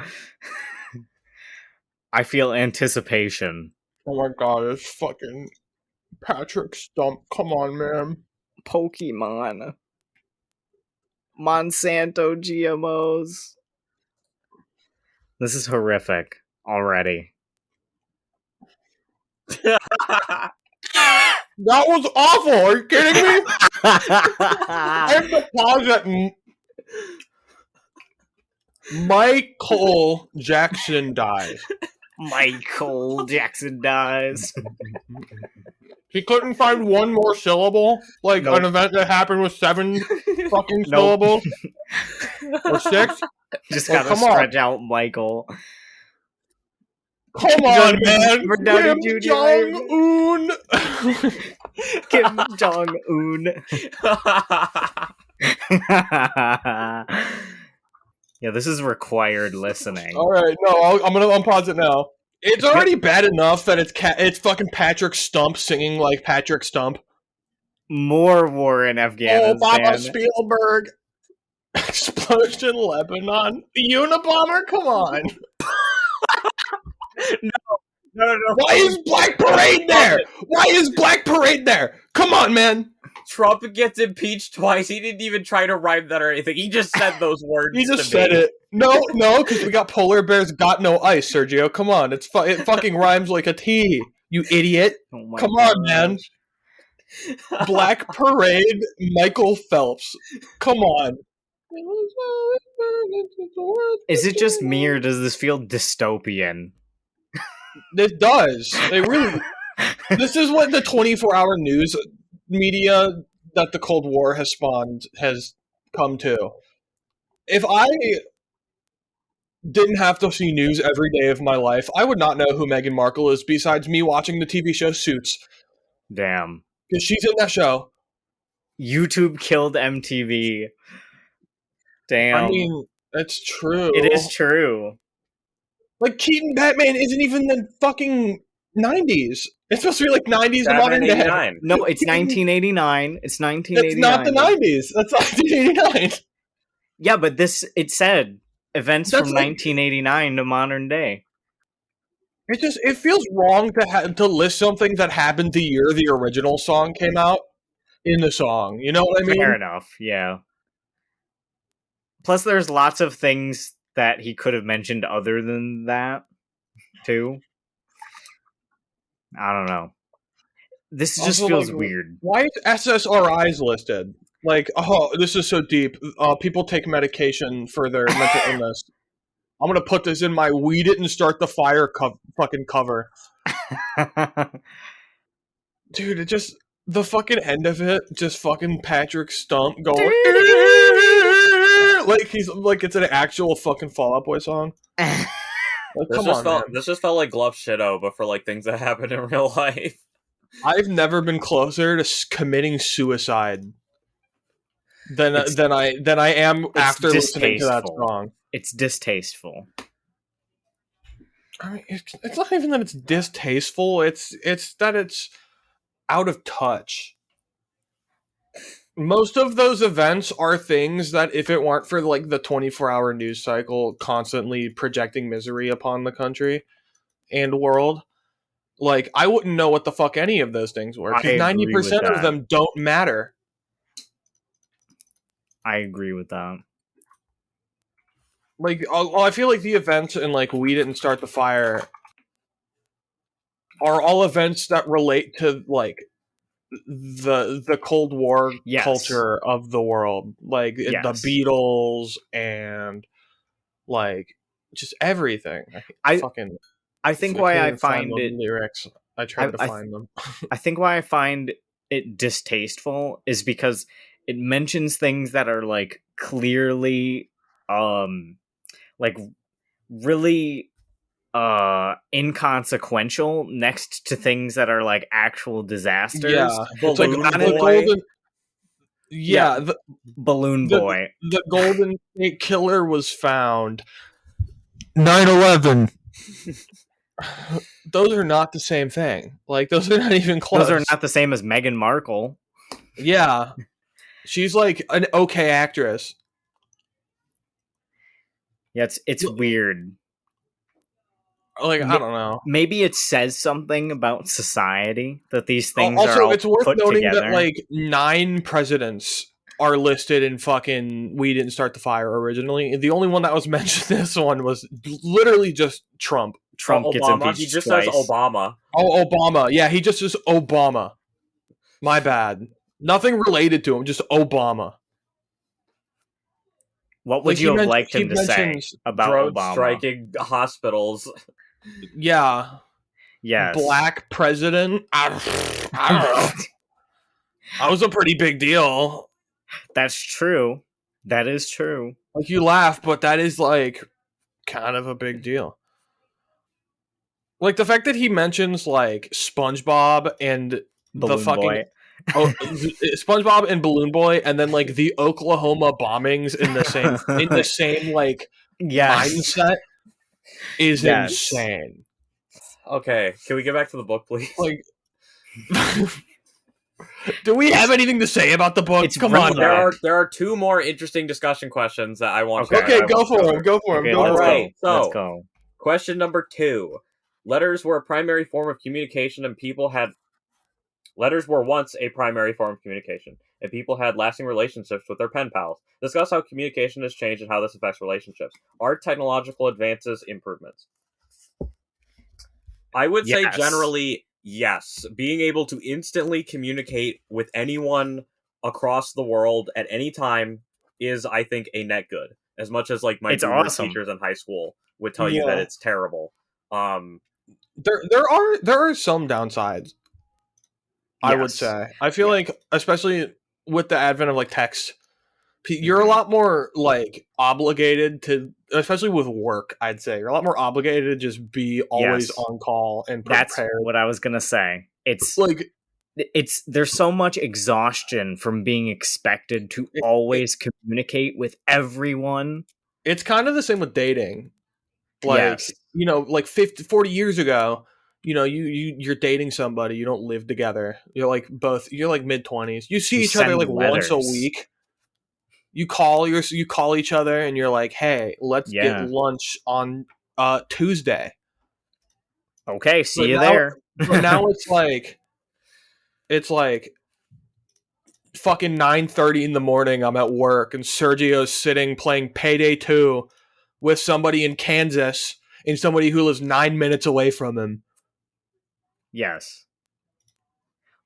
I feel anticipation. Oh my god, it's fucking Patrick Stump. Come on, man. Pokemon. Monsanto GMOs. This is horrific already. That was awful. Are you kidding me? I have to pause it. Michael Jackson dies. Michael Jackson dies. He couldn't find one more syllable? Like Nope. an event that happened with 7 fucking syllables? Or 6? Just Well, gotta come on. stretch out Michael. Come on, man! Robert Downey Kim Jr. Jong-un! Kim Jong-un. Yeah, this is required listening. Alright, no, I'm gonna unpause it now. It's already bad enough that it's fucking Patrick Stump singing like Patrick Stump. More war in Oh, Afghanistan. Baba Spielberg! Explosion Lebanon. The Unabomber? Come on. No. Why is Black Parade there? Why is Black Parade there? Come on, man. Trump gets impeached twice. He didn't even try to rhyme that or anything. He just said those words. He just said it. No, because we got polar bears got no ice, Sergio. Come on. It fucking rhymes like a T, you idiot. Oh my Come gosh. on, man. Black Parade, Michael Phelps. Come on. Is it just me or does this feel dystopian? It does. It really. This is what the 24-hour news media that the Cold War has spawned has come to. If I didn't have to see news every day of my life, I would not know who Meghan Markle is besides me watching the TV show Suits. Damn. Because she's in that show. YouTube killed MTV. Damn. I mean, that's true. It is true. Like, Keaton Batman isn't even the fucking 90s. It's supposed to be like 90s and modern day. 89. No, it's 1989. It's 1989. That's not the 90s. That's 1989. Yeah, but it said events That's from like- 1989 to modern day. It feels wrong to list something that happened the year the original song came out in the song. You know what I mean? Fair enough, yeah. Plus, there's lots of things that he could have mentioned other than that, too. I don't know. This just Also, feels like, weird. Why is SSRIs listed? Like, oh, this is so deep. People take medication for their mental illness. I'm gonna put this in my "We Didn't Start the Fire" fucking cover. Dude, it just the fucking end of it, just fucking Patrick Stump going like he's like it's an actual fucking Fall Out Boy song. Like, This just felt like Glove Shitto, but for like things that happen in real life. I've never been closer to committing suicide than I am after listening to that song. It's distasteful. I mean, it's not even that it's distasteful. It's that it's out of touch. Most of those events are things that if it weren't for like the 24-hour news cycle constantly projecting misery upon the country and world, like I wouldn't know what the fuck any of those things were because 90% of them don't matter. I agree with that. Like, I feel like the events in like We Didn't Start the Fire are all events that relate to like the Cold War culture of the world, like the Beatles and like just everything. I fucking. I think I why can't I even find find the it lyrics. I tried to I find them. I think why I find it distasteful is because it mentions things that are like clearly like really inconsequential next to things that are like actual disasters. Yeah, it's like Balloon the Boy. golden. Yeah, Balloon Boy. the Golden State Killer was found. 9/11. Those are not the same thing. Like, those are not even close. Those are not the same as Meghan Markle. Yeah, she's like an okay actress. Yeah, it's weird. Like, I don't know. Maybe it says something about society that these things are Also, all it's worth put noting together. that like 9 presidents are listed in fucking "We Didn't Start the Fire" originally. The only one that was mentioned in this one was literally just Trump. Trump gets Obama. impeached He just twice. says Obama. Oh, Obama. Yeah, he just says Obama. My bad. Nothing related to him, just Obama. What would Like, you have liked him to say mentions about Drone Obama? striking hospitals. Yeah. Yes. Black president. I don't know. That was a pretty big deal. That's true. That is true. Like, you laugh, but that is like kind of a big deal. Like, the fact that he mentions like SpongeBob and the Balloon fucking Boy. SpongeBob and Balloon Boy, and then like the Oklahoma bombings in the same like Yes. mindset is Yes. insane. Okay, can we get back to the book, please? Like, do we have anything to say about the book? It's Come really on, bad. now. There are 2 more interesting discussion questions that I want. Okay, I go want to for cover. him. Go for him. Okay, Go let's for go. him. So, Let's go. Question number 2: Letters were a primary form of communication, and letters were once a primary form of communication, and people had lasting relationships with their pen pals. Discuss how communication has changed and how this affects relationships. Are technological advances improvements? I would say Yes. generally yes. Being able to instantly communicate with anyone across the world at any time is, I think, a net good. As much as like my It's boomer awesome. teachers in high school would tell you that it's terrible. There are some downsides. I would Yes. say. I feel like, especially with the advent of like text, you're a lot more like obligated to, especially with work. I'd say you're a lot more obligated to just be always Yes. on call and That's prepared. what I was gonna say. It's Like, there's so much exhaustion from being expected to always communicate with everyone. it's kind of the same with dating. Like, Yes. you know, like 40 years ago, you know, you're dating somebody, you don't live together. You're like mid-20s. You see You each other send like once a letters. week. You call each other and you're like, "Hey, let's get Yeah. lunch on Tuesday." Okay, see But you now, there. but now it's like fucking 9:30 in the morning. I'm at work and Sergio's sitting playing Payday 2 with somebody in Kansas and somebody who lives 9 minutes away from him. Yes.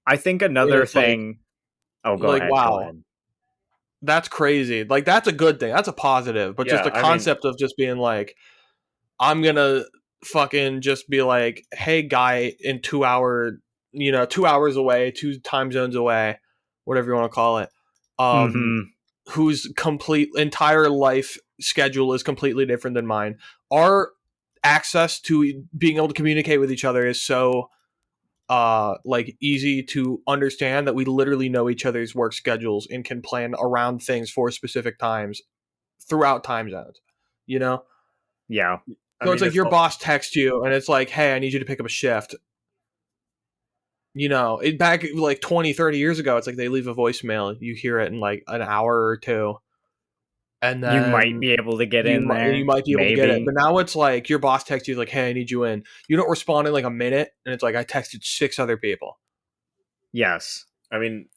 I think another It's like- thing. Go like, ahead. wow. Go ahead. That's crazy. Like, that's a good thing. That's a positive. But just Yeah, the I mean- concept of just being like, I'm gonna fucking just be like, hey, guy, in 2 hour, 2 hours away, 2 time zones away, whatever you want to call it, whose complete entire life schedule is completely different than mine. Our access to being able to communicate with each other is so like easy to understand that we literally know each other's work schedules and can plan around things for specific times throughout time zones, you know? Yeah. So it's like your boss texts you and it's like, hey, I need you to pick up a shift. You know, back like 20, 30 years ago, it's like they leave a voicemail. You hear it in like an hour or two. And then You might be able to get in there. You might be able to get it. But now it's like your boss texts you like, hey, I need you in. You don't respond in like a minute. And it's like, I texted 6 other people. Yes. I mean,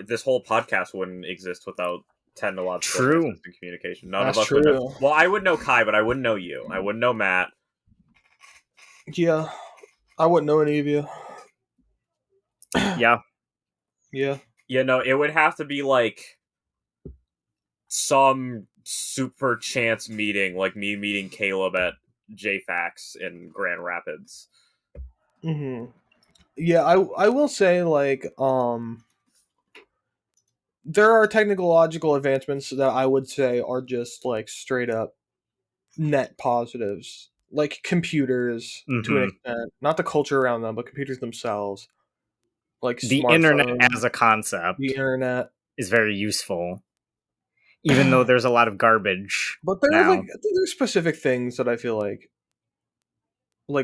this whole podcast wouldn't exist without technological True. advances in communication. None That's of us true. would know. Well, I would know Kai, but I wouldn't know you. I wouldn't know Matt. Yeah. I wouldn't know any of you. Yeah. Yeah. You know, it would have to be like some super chance meeting, like me meeting Caleb at JFAX in Grand Rapids. Mm-hmm. Yeah, I will say, like, there are technological advancements that I would say are just, like, straight up net positives. Like computers, to an Mm-hmm. extent. Not the culture around them, but computers themselves. Like The internet smartphones, as a the concept internet. is very useful, even though there's a lot of garbage But there are, like, now. there's specific things that I feel like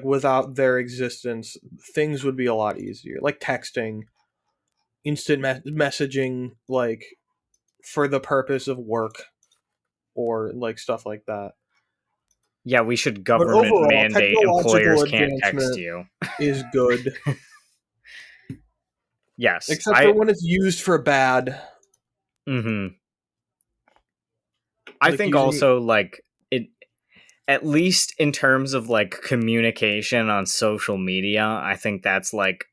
without their existence, things would be a lot easier. Like texting, instant messaging, like for the purpose of work or like stuff like that. Yeah, we should But government overall, mandate technological employers can't text advancement you. is good, Yes, except for when it's used for bad. Mm-hmm. I Like think using also like it, at least in terms of like communication on social media, I think that's like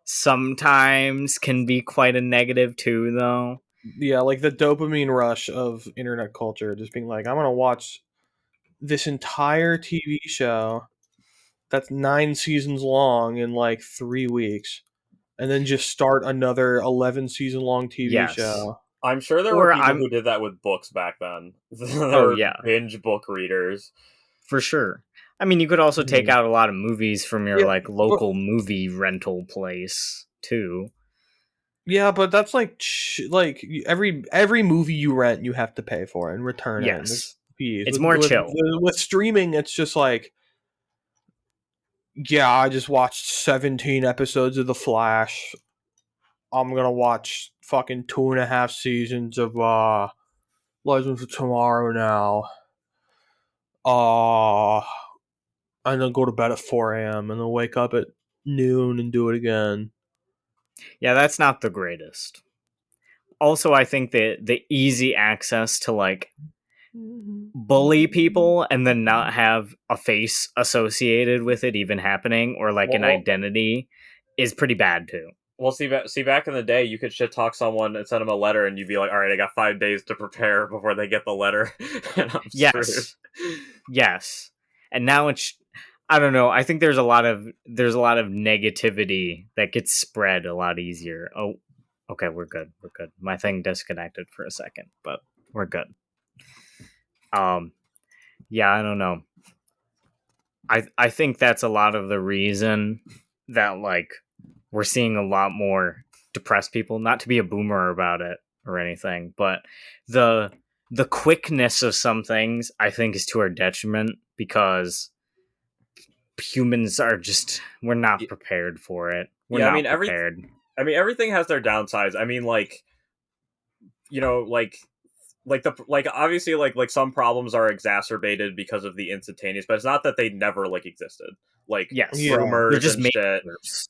sometimes can be quite a negative too, though. yeah, like the dopamine rush of internet culture, just being like, I'm gonna watch this entire TV show that's 9 seasons long in like 3 weeks, and then just start another 11 season long TV Yes. show. I'm sure there were Or people I'm who did that with books back then. There oh were yeah, binge book readers. for sure. I mean, you could also take Mhm. out a lot of movies from your Yeah, like but local movie rental place too. yeah, but that's like like every movie you rent, you have to pay for and return it. And there's Yes. fees It's more chill. with streaming. It's just like, yeah, I just watched 17 episodes of The Flash. I'm gonna watch fucking 2.5 seasons of Legends of Tomorrow now. Uh and then go to bed at 4 a.m. and then wake up at noon and do it again. Yeah, that's not the greatest. Also, I think that the easy access to like bully people and then not have a face associated with it even happening or like an Well, identity is pretty bad too. well, see, back in the day, you could shit talk someone and send them a letter, and you'd be like, "All right, I got 5 days to prepare before they get the letter, and I'm screwed." Yes. And now it's I don't know, I think there's a lot of negativity that gets spread a lot easier. Oh, okay, we're good. We're good. My thing disconnected for a second, but we're good. Yeah, I don't know. I think that's a lot of the reason that like we're seeing a lot more depressed people, not to be a boomer about it or anything, but the quickness of some things I think is to our detriment because humans are just we're not prepared for it. We're Yeah, not prepared. I mean, everything has their downsides. I mean, like, you know, like obviously like some problems are exacerbated because of the instantaneous, but it's not that they never like existed. Like Yes. Yeah, They're rumors just and made shit. worse.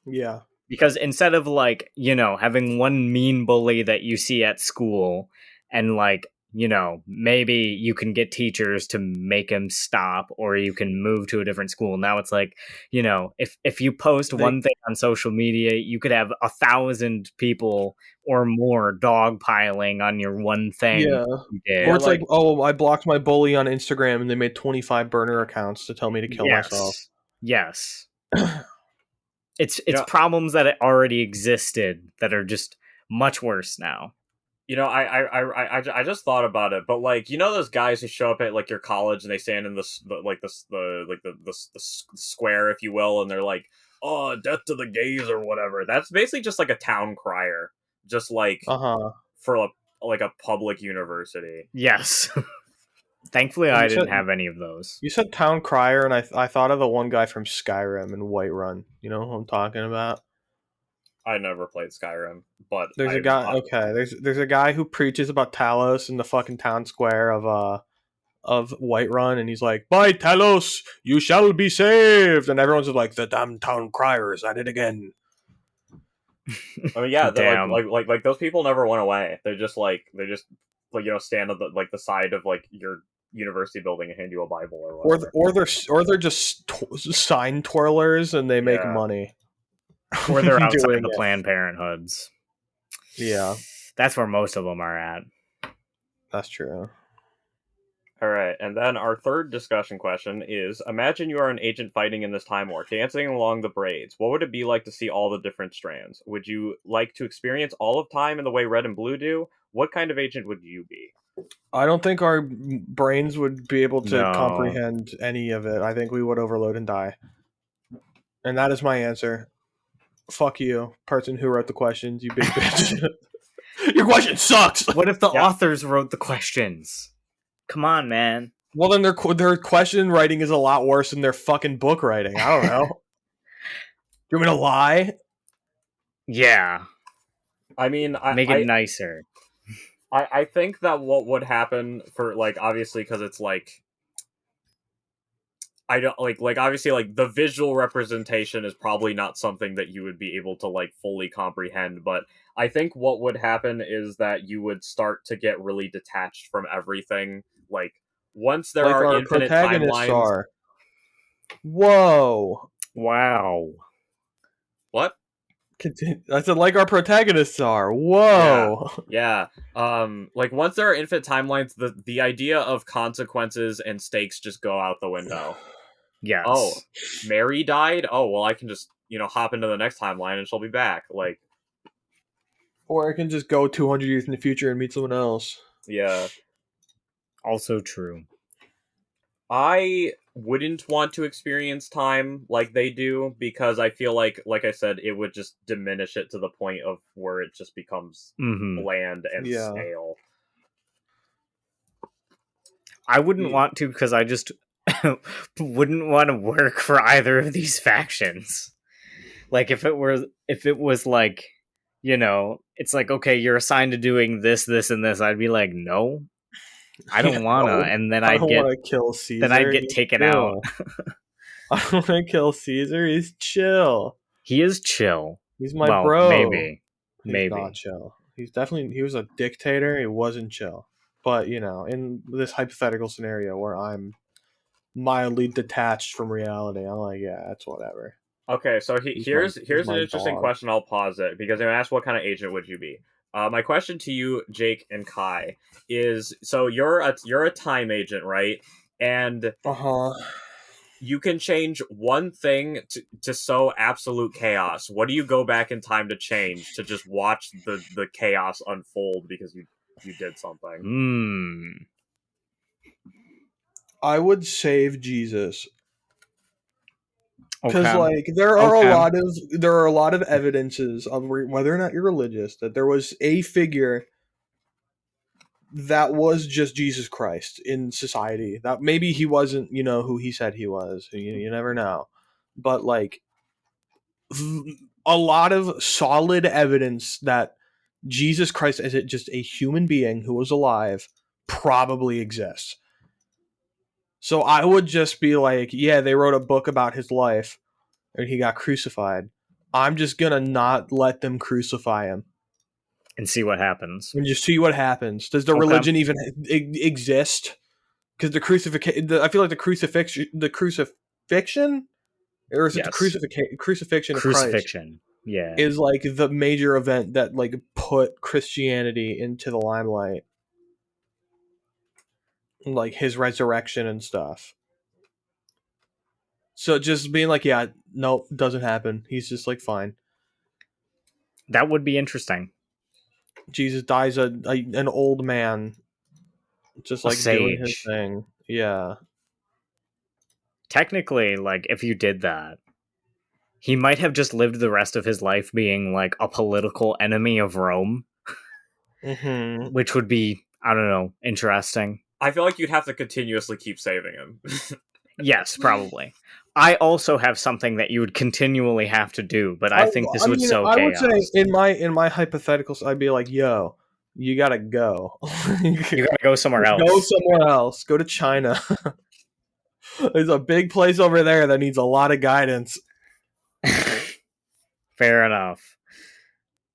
yeah. Because instead of like, having one mean bully that you see at school and like, maybe you can get teachers to make him stop or you can move to a different school. Now it's like, if you post They one thing on social media, you could have 1,000 people or more dogpiling on your one thing yeah. you Yeah, Or did. it's like, like oh, I blocked my bully on Instagram and they made 25 burner accounts to tell me to kill myself. Yes. It's you know, problems that already existed that are just much worse now. I just thought about it, but like, you know, those guys who show up at like your college and they stand in the square, if you will, and they're like, "Oh, death to the gays" or whatever. That's basically just like a town crier, just like Uh-huh. for like a public university. Yes. Thankfully, You I said didn't have any of those. you said Town Crier, and I thought of the one guy from Skyrim and Whiterun. You know who I'm talking about? I never played Skyrim, but There's a I guy. Okay, there's a guy who preaches about Talos in the fucking town square of Whiterun, and he's like, "By Talos, you shall be saved," and everyone's just like, "The damn Town Crier is at it again." I mean, yeah, Damn. like those people never went away. They just like stand on the side of like your university building and hand you a Bible or whatever. Or they're just sign twirlers, and they make Yeah. money. Or they're outside doing the it. Planned Parenthoods. Yeah, That's where most of them are at. that's true. All right, and then our third discussion question is: imagine you are an agent fighting in this time war, dancing along the braids. What would it be like to see all the different strands? Would you like to experience all of time in the way red and blue do? What kind of agent would you be? I don't think our brains would be able to No. comprehend any of it. I think we would overload and die. And that is my answer. Fuck you, person who wrote the questions, you big bitch. Your question sucks! What if the Yeah. authors wrote the questions? Come on, man. Well, then their question writing is a lot worse than their fucking book writing. I don't know. You want me to lie? Yeah. I mean, Make it nicer. I think that what would happen for, like, obviously, because it's like, I don't like obviously, like, the visual representation is probably not something that you would be able to, like, fully comprehend, but I think what would happen is that you would start to get really detached from everything. Like, once there Like are our infinite protagonists timelines. are. Whoa. Wow. What? I said, like our protagonists are. Whoa. Yeah. Like, once there are infinite timelines, the idea of consequences and stakes just go out the window. Yes. Oh, Mary died? Oh, well, I can just, hop into the next timeline and she'll be back. Like, Or I can just go 200 years in the future and meet someone else. yeah. Also true. I wouldn't want to experience time like they do, because I feel like I said, it would just diminish it to the point of where it just becomes bland and stale. I wouldn't want to, because I just wouldn't want to work for either of these factions. Like, if it was like, it's like, okay, you're assigned to doing this, this, and this, I'd be like, no, I don't wanna, No, and then I I'd don't get want to kill Caesar. then I'd get taken out. I don't want to kill Caesar. He's chill. He is chill. He's my bro. Maybe. He's not chill. He was a dictator. He wasn't chill. But, in this hypothetical scenario where I'm mildly detached from reality, I'm like, yeah, that's whatever. Okay, so here's an interesting dog. question. I'll pause it, because I'm gonna ask, what kind of agent would you be? My question to you, Jake and Kai, is: so you're a time agent, right? And you can change one thing to sow absolute chaos. What do you go back in time to change, to just watch the chaos unfold because you did something? I would save Jesus. Because Okay. there are a lot of evidences of whether or not you're religious that there was a figure that was just Jesus Christ in society. That maybe he wasn't, who he said he was. You never know. But a lot of solid evidence that Jesus Christ as just a human being who was alive probably exists. So I would just be like, yeah, they wrote a book about his life and he got crucified. I'm just going to not let them crucify him. And see what happens. And just see what happens. Does the religion even exist? Because the crucifixion, I feel like the crucifixion, or is it the crucifixion of Christ? Yeah, is like the major event that like put Christianity into the limelight. Like his resurrection and stuff. So just being like, yeah, nope, doesn't happen. He's just like, fine. That would be interesting. Jesus dies an old man, just like doing his thing. Yeah. Technically, like, if you did that, he might have just lived the rest of his life being like a political enemy of Rome, which would be, I don't know, interesting. I feel like you'd have to continuously keep saving him. Yes, probably. I also have something that you would continually have to do, but I think this would sow chaos. I would say in my hypotheticals, I'd be like, yo, you gotta go. You gotta go somewhere else. Go somewhere else. Go to China. There's a big place over there that needs a lot of guidance. Fair enough.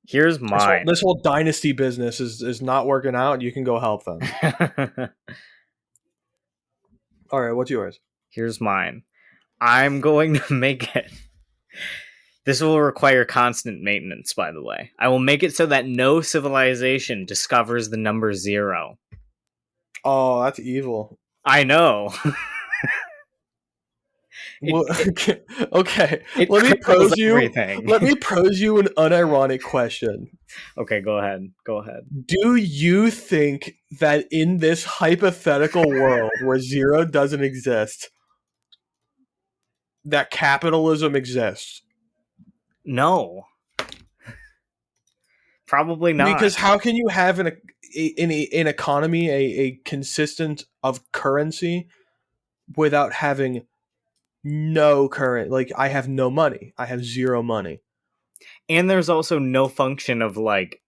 Here's mine. This whole dynasty business is not working out. You can go help them. All right, what's yours? Here's mine. I'm going to make it. This will require constant maintenance, by the way. I will make it so that no civilization discovers the number 0. Oh, that's evil. I know. Well, okay. It Let me cripples pose you. everything. Let me pose you an unironic question. Okay, go ahead. Go ahead. Do you think that in this hypothetical world where zero doesn't exist, that capitalism exists? No. Probably not. Because how can you have an economy, a consistent of currency without having no current? Like, I have no money. I have zero money. And there's also no function of like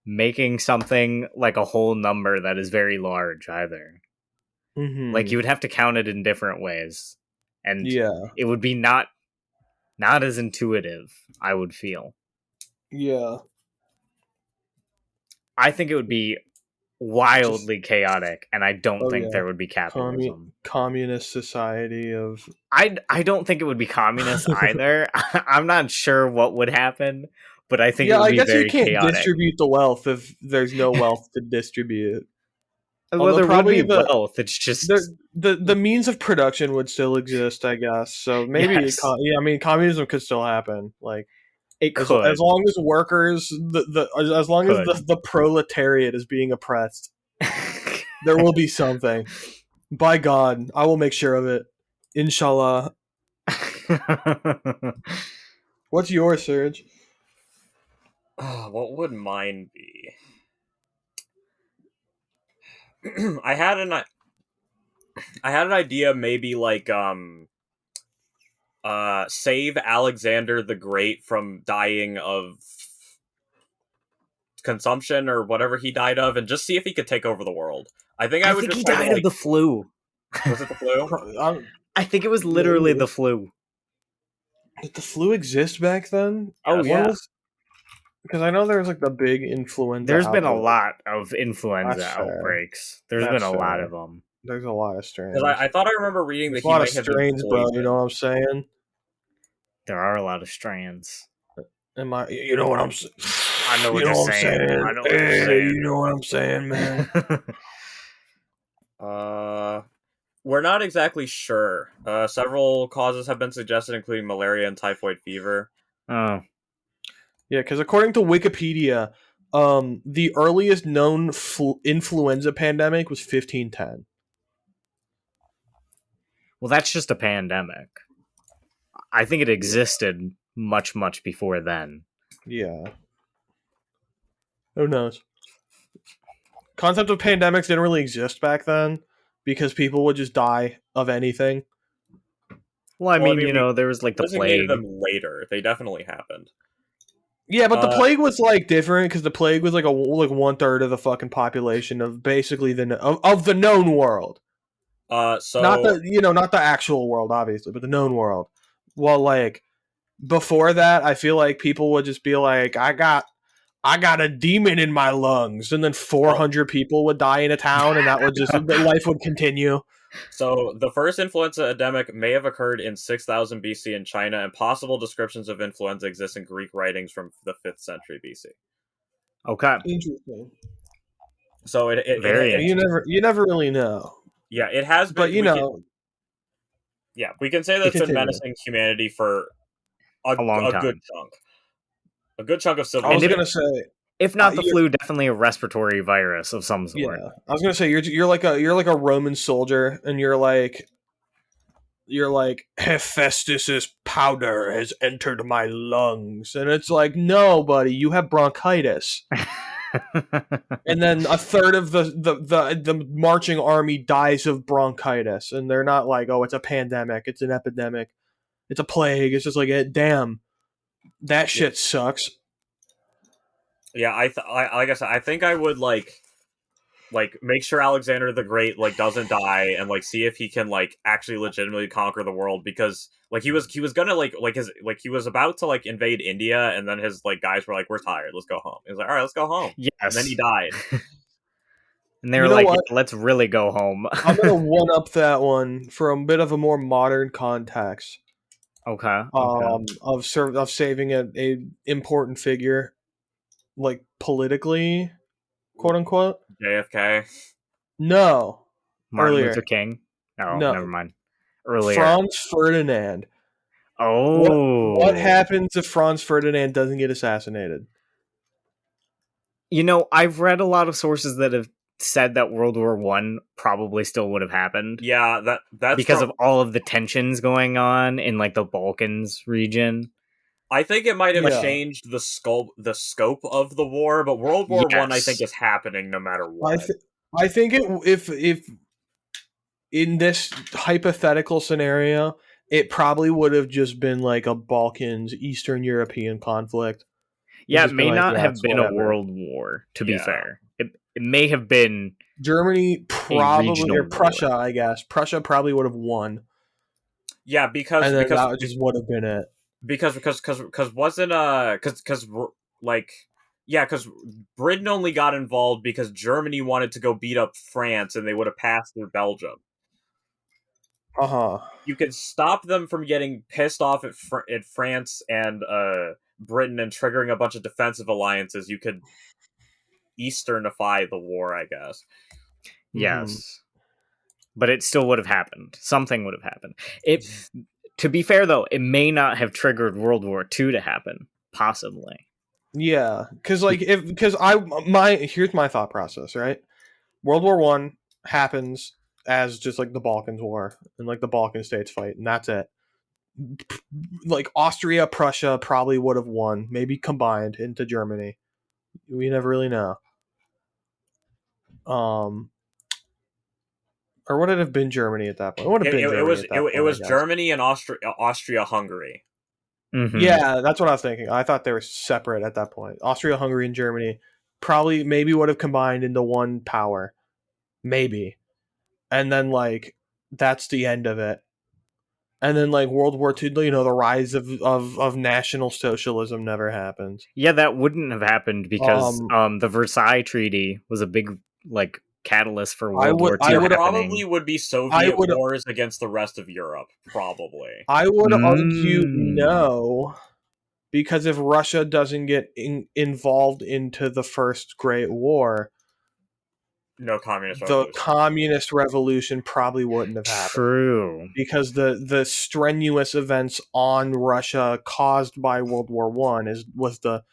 making something like a whole number that is very large either. Mm-hmm. Like you would have to count it in different ways. And Yeah. it would be not as intuitive, I would feel. Yeah. I think it would be wildly chaotic, and I don't think there would be capitalism. Communist society of... I don't think it would be communist either. I'm not sure what would happen, but I think it would be very chaotic. You can't distribute the wealth if there's no wealth to distribute. Well, there would be wealth. It's just the means of production would still exist, I guess. So maybe, yes. Communism could still happen. Like it could, as long as workers, as long as the proletariat is being oppressed, there will be something. By God, I will make sure of it. Inshallah. What's yours, Serge? What would mine be? I had an idea, maybe like save Alexander the Great from dying of consumption or whatever he died of, and just see if he could take over the world. I think he died of the flu. Was it the flu? I think it was literally the flu. Did the flu exist back then? Oh yeah. Because I know there's like the big influenza. There's been a lot of influenza outbreaks. There's been a lot of them. There's a lot of strains. Because I thought I remember reading that he might have been strains, bro. You know what I'm saying? There are a lot of strands. You know what I'm saying? I know what you're saying. I know what you're saying. You know what I'm saying, man. We're not exactly sure. Several causes have been suggested, including malaria and typhoid fever. Oh. Yeah, because according to Wikipedia, the earliest known influenza pandemic was 1510. Well, that's just a pandemic. I think it existed much, much before then. Yeah. Who knows? Concept of pandemics didn't really exist back then because people would just die of anything. Well, I mean, there was like the plague. Them later. They definitely happened. Yeah, but the plague was like different because the plague was like 1/3 of the fucking population of basically of the known world. So not the actual world, obviously, but the known world. Well, like before that, I feel like people would just be like, I got a demon in my lungs, and then 400 people would die in a town, and that would just life would continue. So the first influenza epidemic may have occurred in 6000 BC in China, and possible descriptions of influenza exist in Greek writings from the 5th century BC. Okay, interesting. So you never really know. Yeah, it has been, but we can say that it's been menacing humanity for a long time. A good chunk of civil. I was gonna say, if not the flu, definitely a respiratory virus of some sort. Yeah, I was gonna say you're like a Roman soldier, and you're like Hephaestus's powder has entered my lungs, and it's like, no, buddy, you have bronchitis. And then a third of the marching army dies of bronchitis, and they're not like, oh, it's a pandemic, it's an epidemic, it's a plague. It's just like, damn, that shit sucks. Yeah, like I said, I think I would like make sure Alexander the Great doesn't die, and see if he can actually legitimately conquer the world, because he was gonna he was about to invade India, and then his guys were like, we're tired, let's go home. He was like, all right, let's go home. Yes. And then he died. And they were like, yeah, let's really go home. I'm gonna one up that one for a bit of a more modern context. Okay. Of saving a important figure, politically, quote unquote. JFK. No, Martin Earlier. Luther King? Oh, No. never mind. Earlier. Franz Ferdinand. Oh. What happens if Franz Ferdinand doesn't get assassinated? You know, I've read a lot of sources that have said that World War One probably still would have happened. Yeah, that's because of all of the tensions going on in like the Balkans region. I think it might have changed the scope of the war, but World War One I think is happening no matter what. I think if in this hypothetical scenario, it probably would have just been like a Balkans, Eastern European conflict. Yeah, it may not have been a world war, to be fair. It may have been Germany, probably, or Prussia, I guess. Prussia probably would have won. Yeah, because that just would have been it. Because wasn't because Britain only got involved because Germany wanted to go beat up France and they would have passed through Belgium. You could stop them from getting pissed off at France and Britain and triggering a bunch of defensive alliances. You could Easternify the war, I guess. Yes. But it still would have happened. Something would have happened. To be fair, though, it may not have triggered World War II to happen. Possibly. Yeah, because here's my thought process, right? World War One happens as just like the Balkans War and like the Balkan states fight, and that's it. Like Austria, Prussia probably would have won, maybe combined into Germany. We never really know. Or would it have been Germany at that point? It would have been Germany. It was Germany and Austria-Hungary. Mm-hmm. Yeah, that's what I was thinking. I thought they were separate at that point. Austria-Hungary and Germany maybe would have combined into one power. Maybe. And then, like, that's the end of it. And then, like, World War II, you know, the rise of National Socialism never happened. Yeah, that wouldn't have happened because the Versailles Treaty was a big, like, catalyst for World War II. It probably would be Soviet wars against the rest of Europe, probably. I would argue no, because if Russia doesn't get involved into the First Great War, no communist revolution. The communist revolution probably wouldn't have happened. True. Because the strenuous events on Russia caused by World War One was the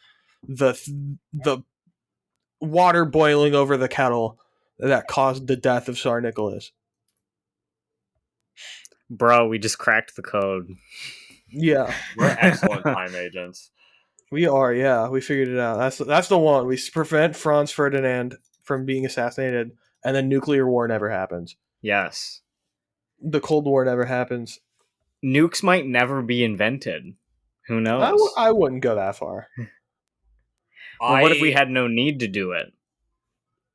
water boiling over the kettle that caused the death of Tsar Nicholas. Bro, we just cracked the code. Yeah. We're excellent time agents. We are, yeah. We figured it out. That's the one. We prevent Franz Ferdinand from being assassinated, and then nuclear war never happens. Yes. The Cold War never happens. Nukes might never be invented. Who knows? I wouldn't go that far. Well, what if we had no need to do it?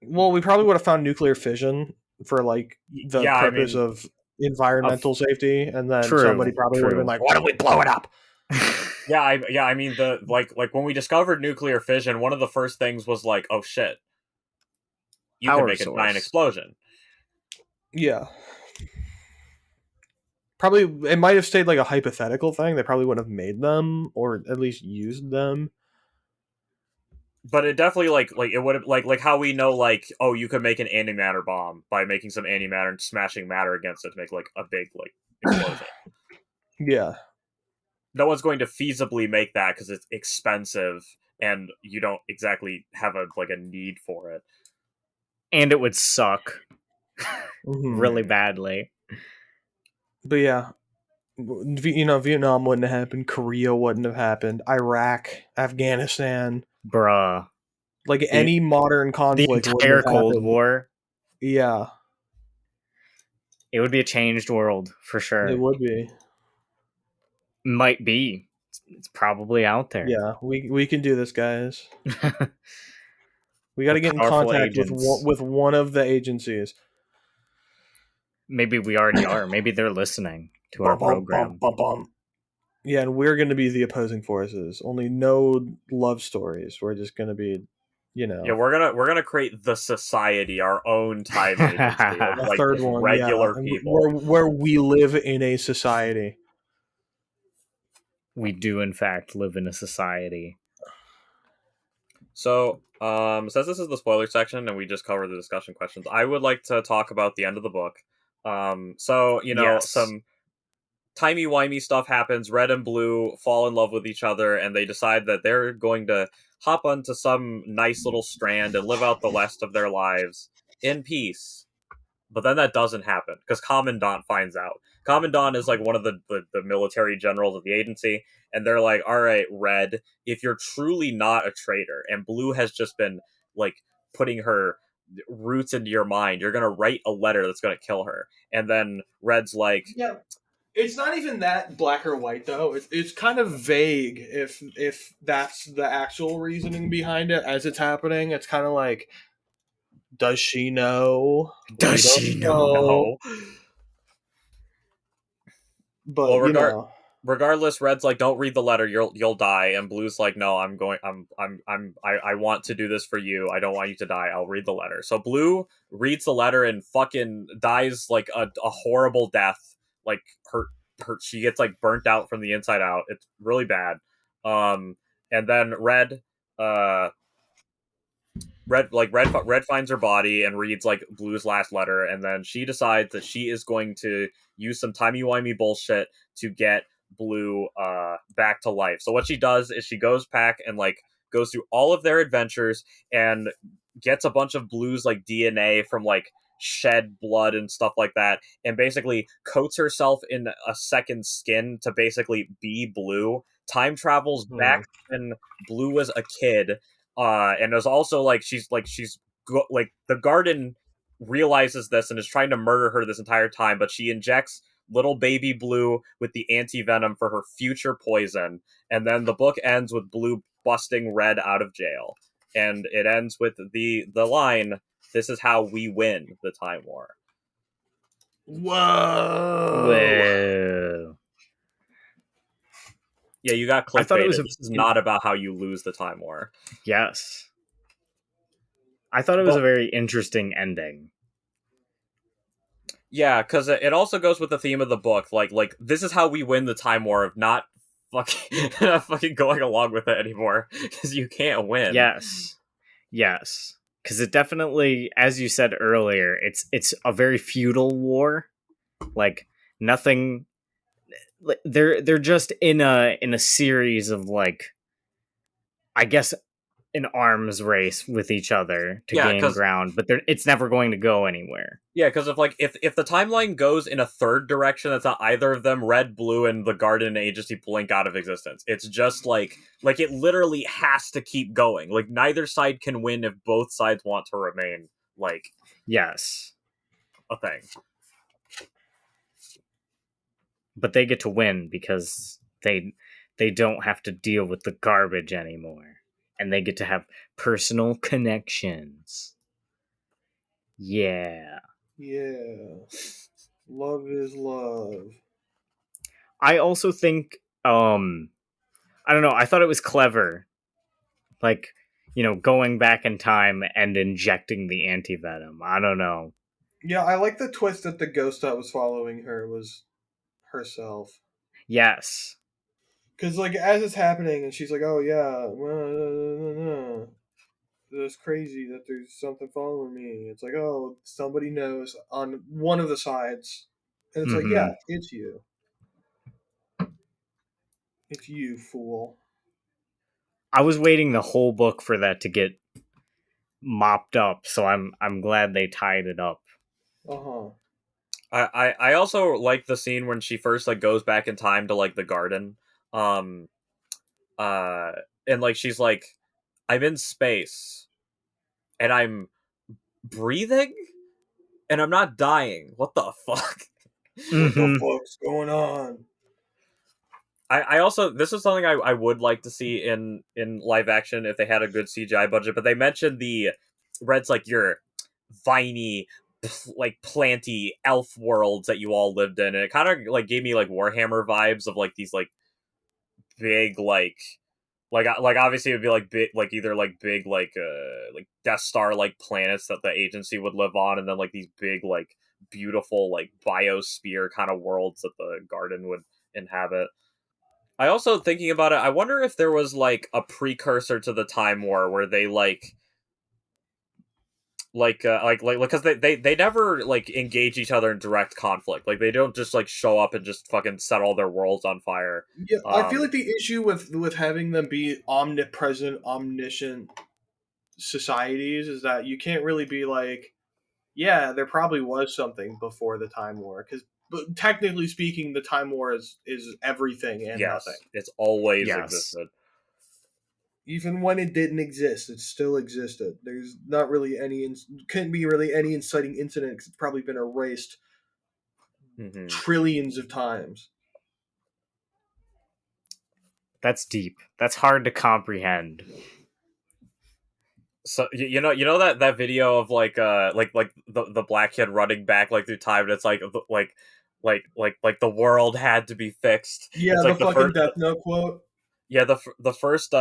Well, we probably would have found nuclear fission for like the purpose of environmental safety, and then somebody probably would have been like, "Why don't we blow it up?" I mean the like when we discovered nuclear fission, one of the first things was like, "Oh shit, you can make a giant explosion." Yeah. Probably it might have stayed like a hypothetical thing. They probably wouldn't have made them or at least used them. But it definitely like it would have like how we know like, oh, you could make an antimatter bomb by making some antimatter and smashing matter against it to make like a big like explosion. Yeah. No one's going to feasibly make that because it's expensive and you don't exactly have a need for it. And it would suck really badly. But yeah, you know, Vietnam wouldn't have happened. Korea wouldn't have happened. Iraq, Afghanistan. Bruh. Like any modern conflict. The entire Cold War. Yeah. It would be a changed world, for sure. It would be. Might be. It's probably out there. Yeah, we can do this, guys. We got to get in contact with one of the agencies. Maybe we already are. Maybe they're listening to our program. Yeah, and we're going to be the opposing forces. Only no love stories. We're just going to be, you know. Yeah, we're gonna create the society, our own time agency, of, like third one, regular people, where we live in a society. We do, in fact, live in a society. So, since this is the spoiler section and we just covered the discussion questions, I would like to talk about the end of the book. Yes. Some timey-wimey stuff happens. Red and Blue fall in love with each other, and they decide that they're going to hop onto some nice little strand and live out the rest of their lives in peace. But then that doesn't happen, because Commandant finds out. Commandant is like one of the military generals of the agency, and they're like, alright, Red, if you're truly not a traitor, and Blue has just been, like, putting her roots into your mind, you're gonna write a letter that's gonna kill her. And then Red's like, Yeah, it's not even that black or white though. It's kind of vague if that's the actual reasoning behind it as it's happening. It's kind of like, does she know? Does We don't she know. no. But Well, you know, regardless, Red's like, don't read the letter, you'll die, and Blue's like, no, I want to do this for you, I don't want you to die, I'll read the letter. So Blue reads the letter and fucking dies like a horrible death. Like, she gets like burnt out from the inside out. It's really bad. And then uh Red finds her body and reads like Blue's last letter, and then she decides that she is going to use some timey-wimey bullshit to get Blue back to life. So what she does is she goes back and like goes through all of their adventures and gets a bunch of Blue's like DNA from like shed blood and stuff like that, and basically coats herself in a second skin to basically be Blue. Time travels back when Blue was a kid, and there's also like like the garden realizes this and is trying to murder her this entire time, but she injects little baby Blue with the anti-venom for her future poison, and then the book ends with Blue busting Red out of jail, and it ends with the line, "This is how we win the time war." whoa. Whoa. Yeah, you got I thought it clickbaited. was This is not about how you lose the time war. Yes. I thought it was a very interesting ending. Yeah, because it also goes with the theme of the book. Like this is how we win the time war of not fucking not fucking going along with it anymore, because you can't win. Yes. Because it definitely, as you said earlier, it's a very feudal war. Like nothing. They're just in a series of like, I guess, an arms race with each other to Yeah, gain ground, but it's never going to go anywhere. yeah, because if the timeline goes in a third direction that's not either of them, Red, Blue, and the Garden Agency blink out of existence. It's just like it literally has to keep going. Like neither side can win if both sides want to remain like Yes, a thing. but they get to win because they don't have to deal with the garbage anymore, and they get to have personal connections. Yeah. Love is love. I also think I don't know, I thought it was clever, like, going back in time and injecting the anti-venom. I don't know. Yeah, I like the twist that the ghost that was following her was herself. Yes. Because, like, as it's happening, and she's like, oh, yeah, that's crazy that there's something following me. It's like, oh, somebody knows on one of the sides. And it's like, yeah, it's you. It's you, fool. I was waiting the whole book for that to get mopped up, so I'm glad they tied it up. Uh-huh. I also like the scene when she first like goes back in time to like the garden. Um and like she's like, I'm in space and I'm breathing and I'm not dying. What the fuck? What the fuck's going on? I also, this is something I would like to see in live action if they had a good CGI budget, but they mentioned the Red's like your viney like planty elf worlds that you all lived in, and it kind of like gave me like Warhammer vibes of like these like big like obviously it would be like big like either like big like Death Star like planets that the agency would live on, and then like these big like beautiful like biosphere kind of worlds that the garden would inhabit. I also, thinking about it, I wonder if there was like a precursor to the Time War where they because they never like engage each other in direct conflict. Like they don't just like show up and just fucking set all their worlds on fire. Yeah, I feel like the issue with having them be omnipresent, omniscient societies is that you can't really be like, yeah, there probably was something before the Time War, because technically speaking, the Time War is everything and nothing. It's always Yes. existed. Even when it didn't exist, it still existed. There's not really couldn't be really any inciting incident because it's probably been erased trillions of times. That's deep. That's hard to comprehend. So you know that video of like the black kid running back like through time, and it's like the world had to be fixed. Yeah, it's like the fucking Death Note quote. Yeah, the first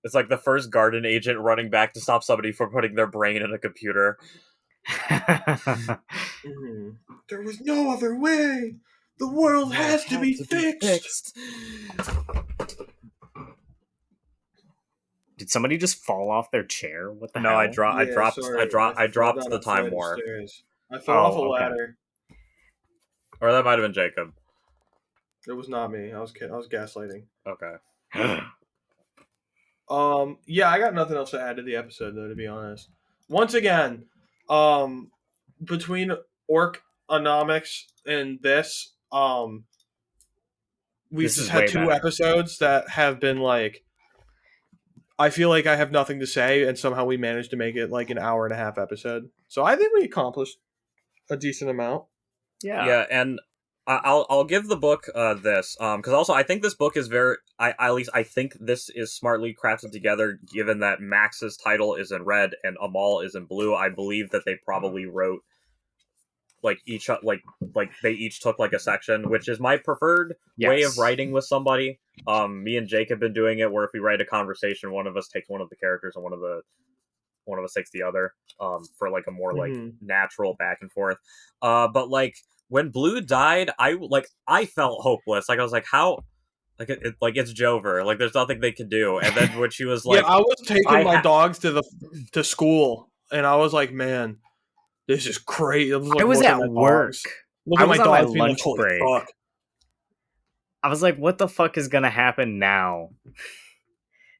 it's like the first garden agent running back to stop somebody from putting their brain in a computer. There was no other way. The world has to be fixed. Did somebody just fall off their chair? What the hell? No, I dropped the Time War. I fell off a ladder. Or that might have been Jacob. It was not me. I was gaslighting. Okay. Yeah, I got nothing else to add to the episode though, to be honest. Once again, between Orconomics and this, we've just had two episodes that have been like, I feel like I have nothing to say, and somehow we managed to make it like an hour and a half episode. So I think we accomplished a decent amount. Yeah, and I'll give the book this because also I think this book is very at least I think this is smartly crafted together, given that Max's title is in red and Amal is in blue. I believe that they probably wrote like each they each took like a section, which is my preferred way of writing with somebody. Me and Jake have been doing it where if we write a conversation, one of us takes one of the characters and one of us takes the other for like a more like natural back and forth. But like when Blue died, I felt hopeless. Like I was like, how? Like it's Jover. Like there's nothing they could do. And then when she was like, yeah, I was taking my dogs to school, and I was like, man, this is crazy. I was at work. I was on my lunch break. Fuck. I was like, what the fuck is gonna happen now?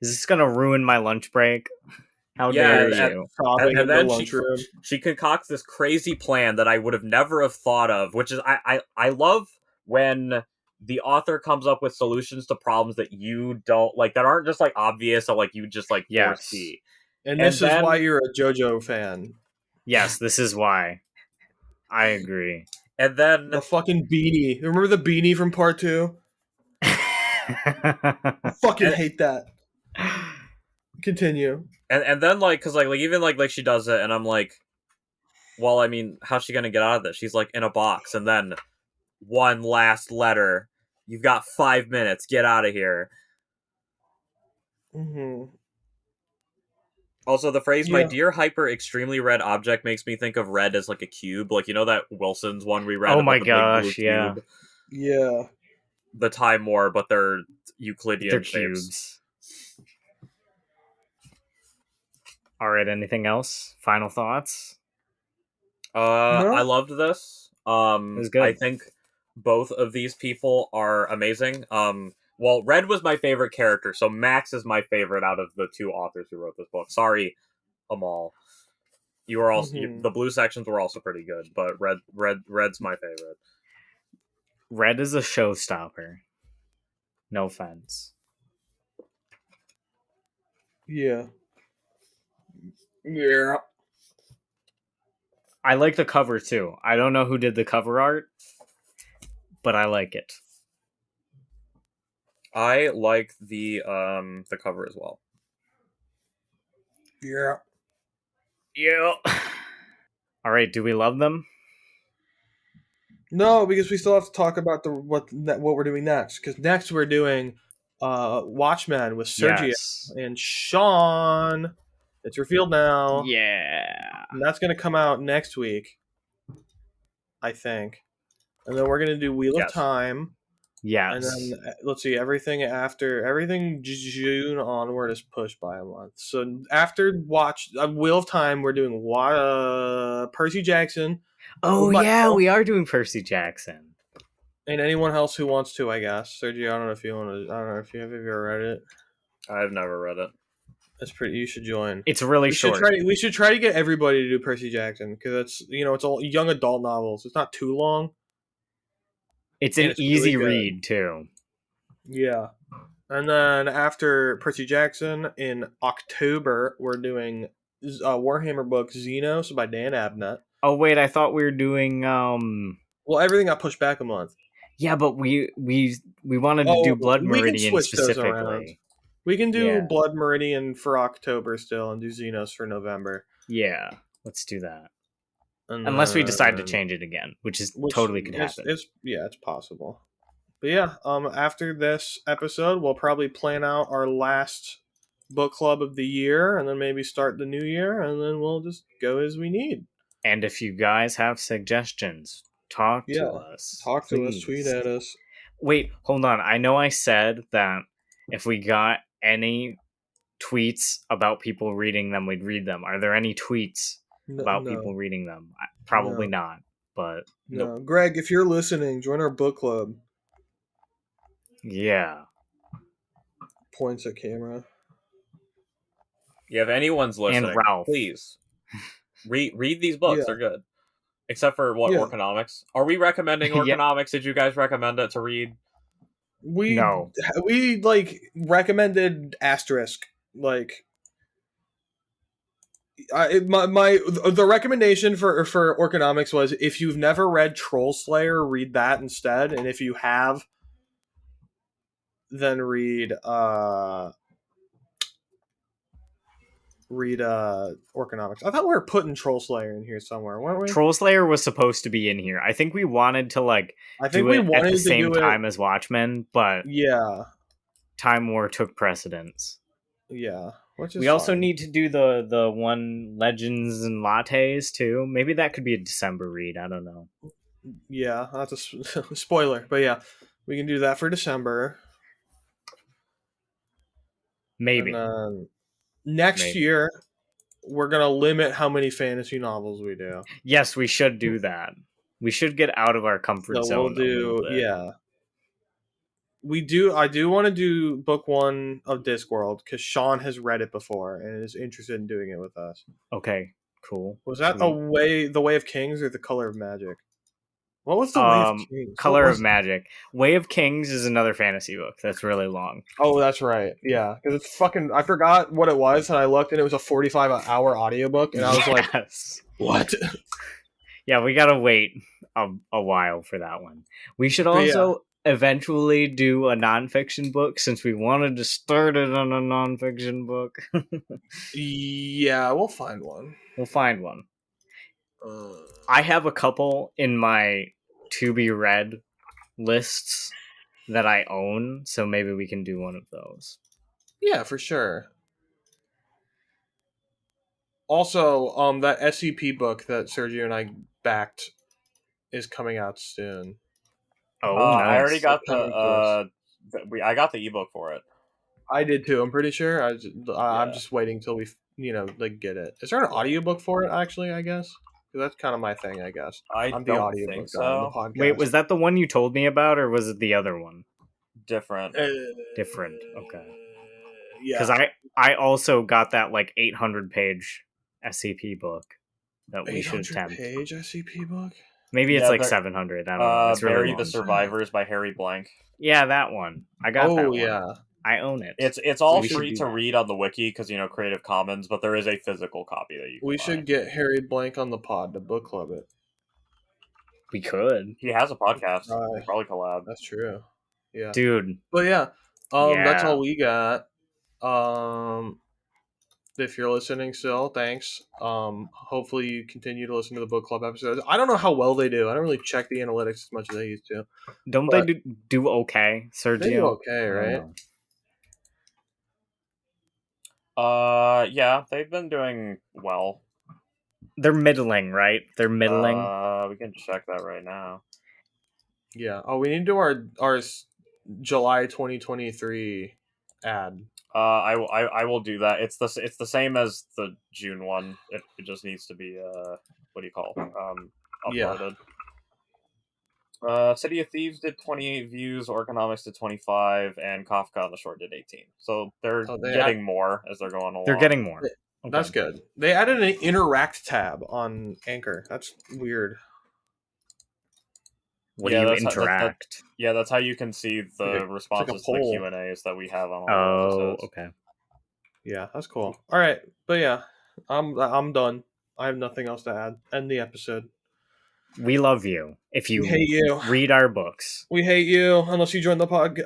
Is this gonna ruin my lunch break? How dare you? And then she concocts this crazy plan that I would have never have thought of, which is I love when the author comes up with solutions to problems that you don't like, that aren't just like obvious or like you just like foresee. And this is why you're a JoJo fan. Yes, this is why. I agree. And then the fucking beanie. Remember the beanie from part 2? I fucking hate that. Continue. And then like, cause like even like she does it, and I'm like, well, I mean, how's she gonna get out of this? She's like in a box, and then one last letter. You've got 5 minutes. Get out of here. Also, the phrase "my dear hyper extremely red object" makes me think of red as like a cube, like you know that Wilson's one we read. Oh my gosh, yeah, yeah. The Time War, but they're Euclidean cubes. All right, anything else? Final thoughts? No. I loved this. It was good. I think both of these people are amazing. Well, Red was my favorite character, so Max is my favorite out of the two authors who wrote this book. Sorry, Amal. You were also the blue sections were also pretty good, but Red's my favorite. Red is a showstopper. No offense. Yeah. I like the cover too. I don't know who did the cover art, but I like it. I like the cover as well. Yeah. All right, do we love them? No, because we still have to talk about what we're doing next. Because next we're doing Watchmen with Sergio and Sean. It's revealed now. Yeah. And that's going to come out next week, I think. And then we're going to do Wheel of Time. Yes. And then let's see, everything June onward is pushed by a month. So after Wheel of Time, we're doing Percy Jackson. Oh yeah, we are doing Percy Jackson. And anyone else who wants to, I guess. Sergio, I don't know if you want to. I don't know if you have ever read it. I've never read it. That's pretty. You should join. It's really short. We should try to get everybody to do Percy Jackson because it's all young adult novels. It's not too long. It's an easy read too. Yeah. And then after Percy Jackson in October, we're doing Warhammer book Xenos by Dan Abnett. Oh wait, I thought we were doing Well, everything got pushed back a month. Yeah, but we wanted to do Blood Meridian specifically. We can do Blood Meridian for October still and do Xenos for November. Yeah, let's do that. Unless we decide to change it again, which totally could happen. It's possible. But yeah, after this episode, we'll probably plan out our last book club of the year and then maybe start the new year, and then we'll just go as we need. And if you guys have suggestions, talk to us. Talk to us, tweet at us. Wait, hold on. I know I said that if we got any tweets about people reading them, we'd read them. Are there any tweets about people reading them? Probably not, but... No. Greg, if you're listening, join our book club. Yeah. Points at camera. Yeah, if anyone's listening, and Ralph, please read these books. They're good. Except for Orconomics. Are we recommending Orconomics? Did you guys recommend it to read? We recommended Asterisk. The recommendation for Orconomics was, if you've never read Troll Slayer, read that instead, and if you have, then read Orconomics. I thought we were putting Troll Slayer in here somewhere, weren't we? Troll Slayer was supposed to be in here. I think we wanted to at the same time as Watchmen, but Time War took precedence. Yeah. We also need to do the one Legends and Lattes too. Maybe that could be a December read. I don't know. Yeah, that's a spoiler, but yeah, we can do that for December. Maybe. And next year, we're going to limit how many fantasy novels we do. Yes, we should do that. We should get out of our comfort zone. I do want to do book 1 of Discworld because Sean has read it before and is interested in doing it with us. Okay, cool. Was that The Way of Kings or The Color of Magic? What was The Way of Kings? Color of Magic. Way of Kings is another fantasy book that's really long. Oh, that's right. Yeah, because it's fucking... I forgot what it was, and I looked, and it was a 45-hour audiobook, and I was like, what? Yeah, we gotta wait a while for that one. We should also eventually do a nonfiction book, since we wanted to start it on a nonfiction book. Yeah, we'll find one. I have a couple in my to-be-read lists that I own, so maybe we can do one of those. Yeah, for sure. Also, that SCP book that Sergio and I backed is coming out soon. Oh, nice. I already got I got the ebook for it. I did too. I'm pretty sure. I'm just waiting till we, get it. Is there an audiobook for it? Actually, I guess. That's kind of my thing, I guess. I'm the audiobook think so. On the podcast. Wait, was that the one you told me about, or was it the other one? Different. Different. Okay. Yeah. Because I also got that 800-page SCP book that we should attempt. 800-page SCP book. Maybe it's 700. I don't know. It's really Bury the Survivors by Harry Blank. Yeah, that one. I got that one. Yeah. I own it. It's all free to read on the wiki because Creative Commons, but there is a physical copy that you can buy. Should get Harry Blank on the pod to book club it. We could. He has a podcast. Probably collab. That's true. Yeah, dude. But that's all we got. If you're listening still, thanks. Hopefully you continue to listen to the book club episodes. I don't know how well they do. I don't really check the analytics as much as I used to. Don't they do okay, Sergio? They do okay, right? Yeah, they've been doing well. They're middling, right? They're middling. We can check that right now. Yeah. Oh, we need to do our July 2023 ad. I will do that. It's the same as the June one. It just needs to be what do you call uploaded. City of Thieves did 28 views, Orconomics did 25, and Kafka on the Shore did 18. So they're getting more as they're going along. They're getting more. Okay. That's good. They added an interact tab on Anchor. That's weird. What do you interact? That's how you can see the responses to the Q&As that we have on all episodes. Okay. Yeah, that's cool. All right, but yeah, I'm done. I have nothing else to add. End the episode. We love you. If you hate you. Read our books. We hate you unless you join the book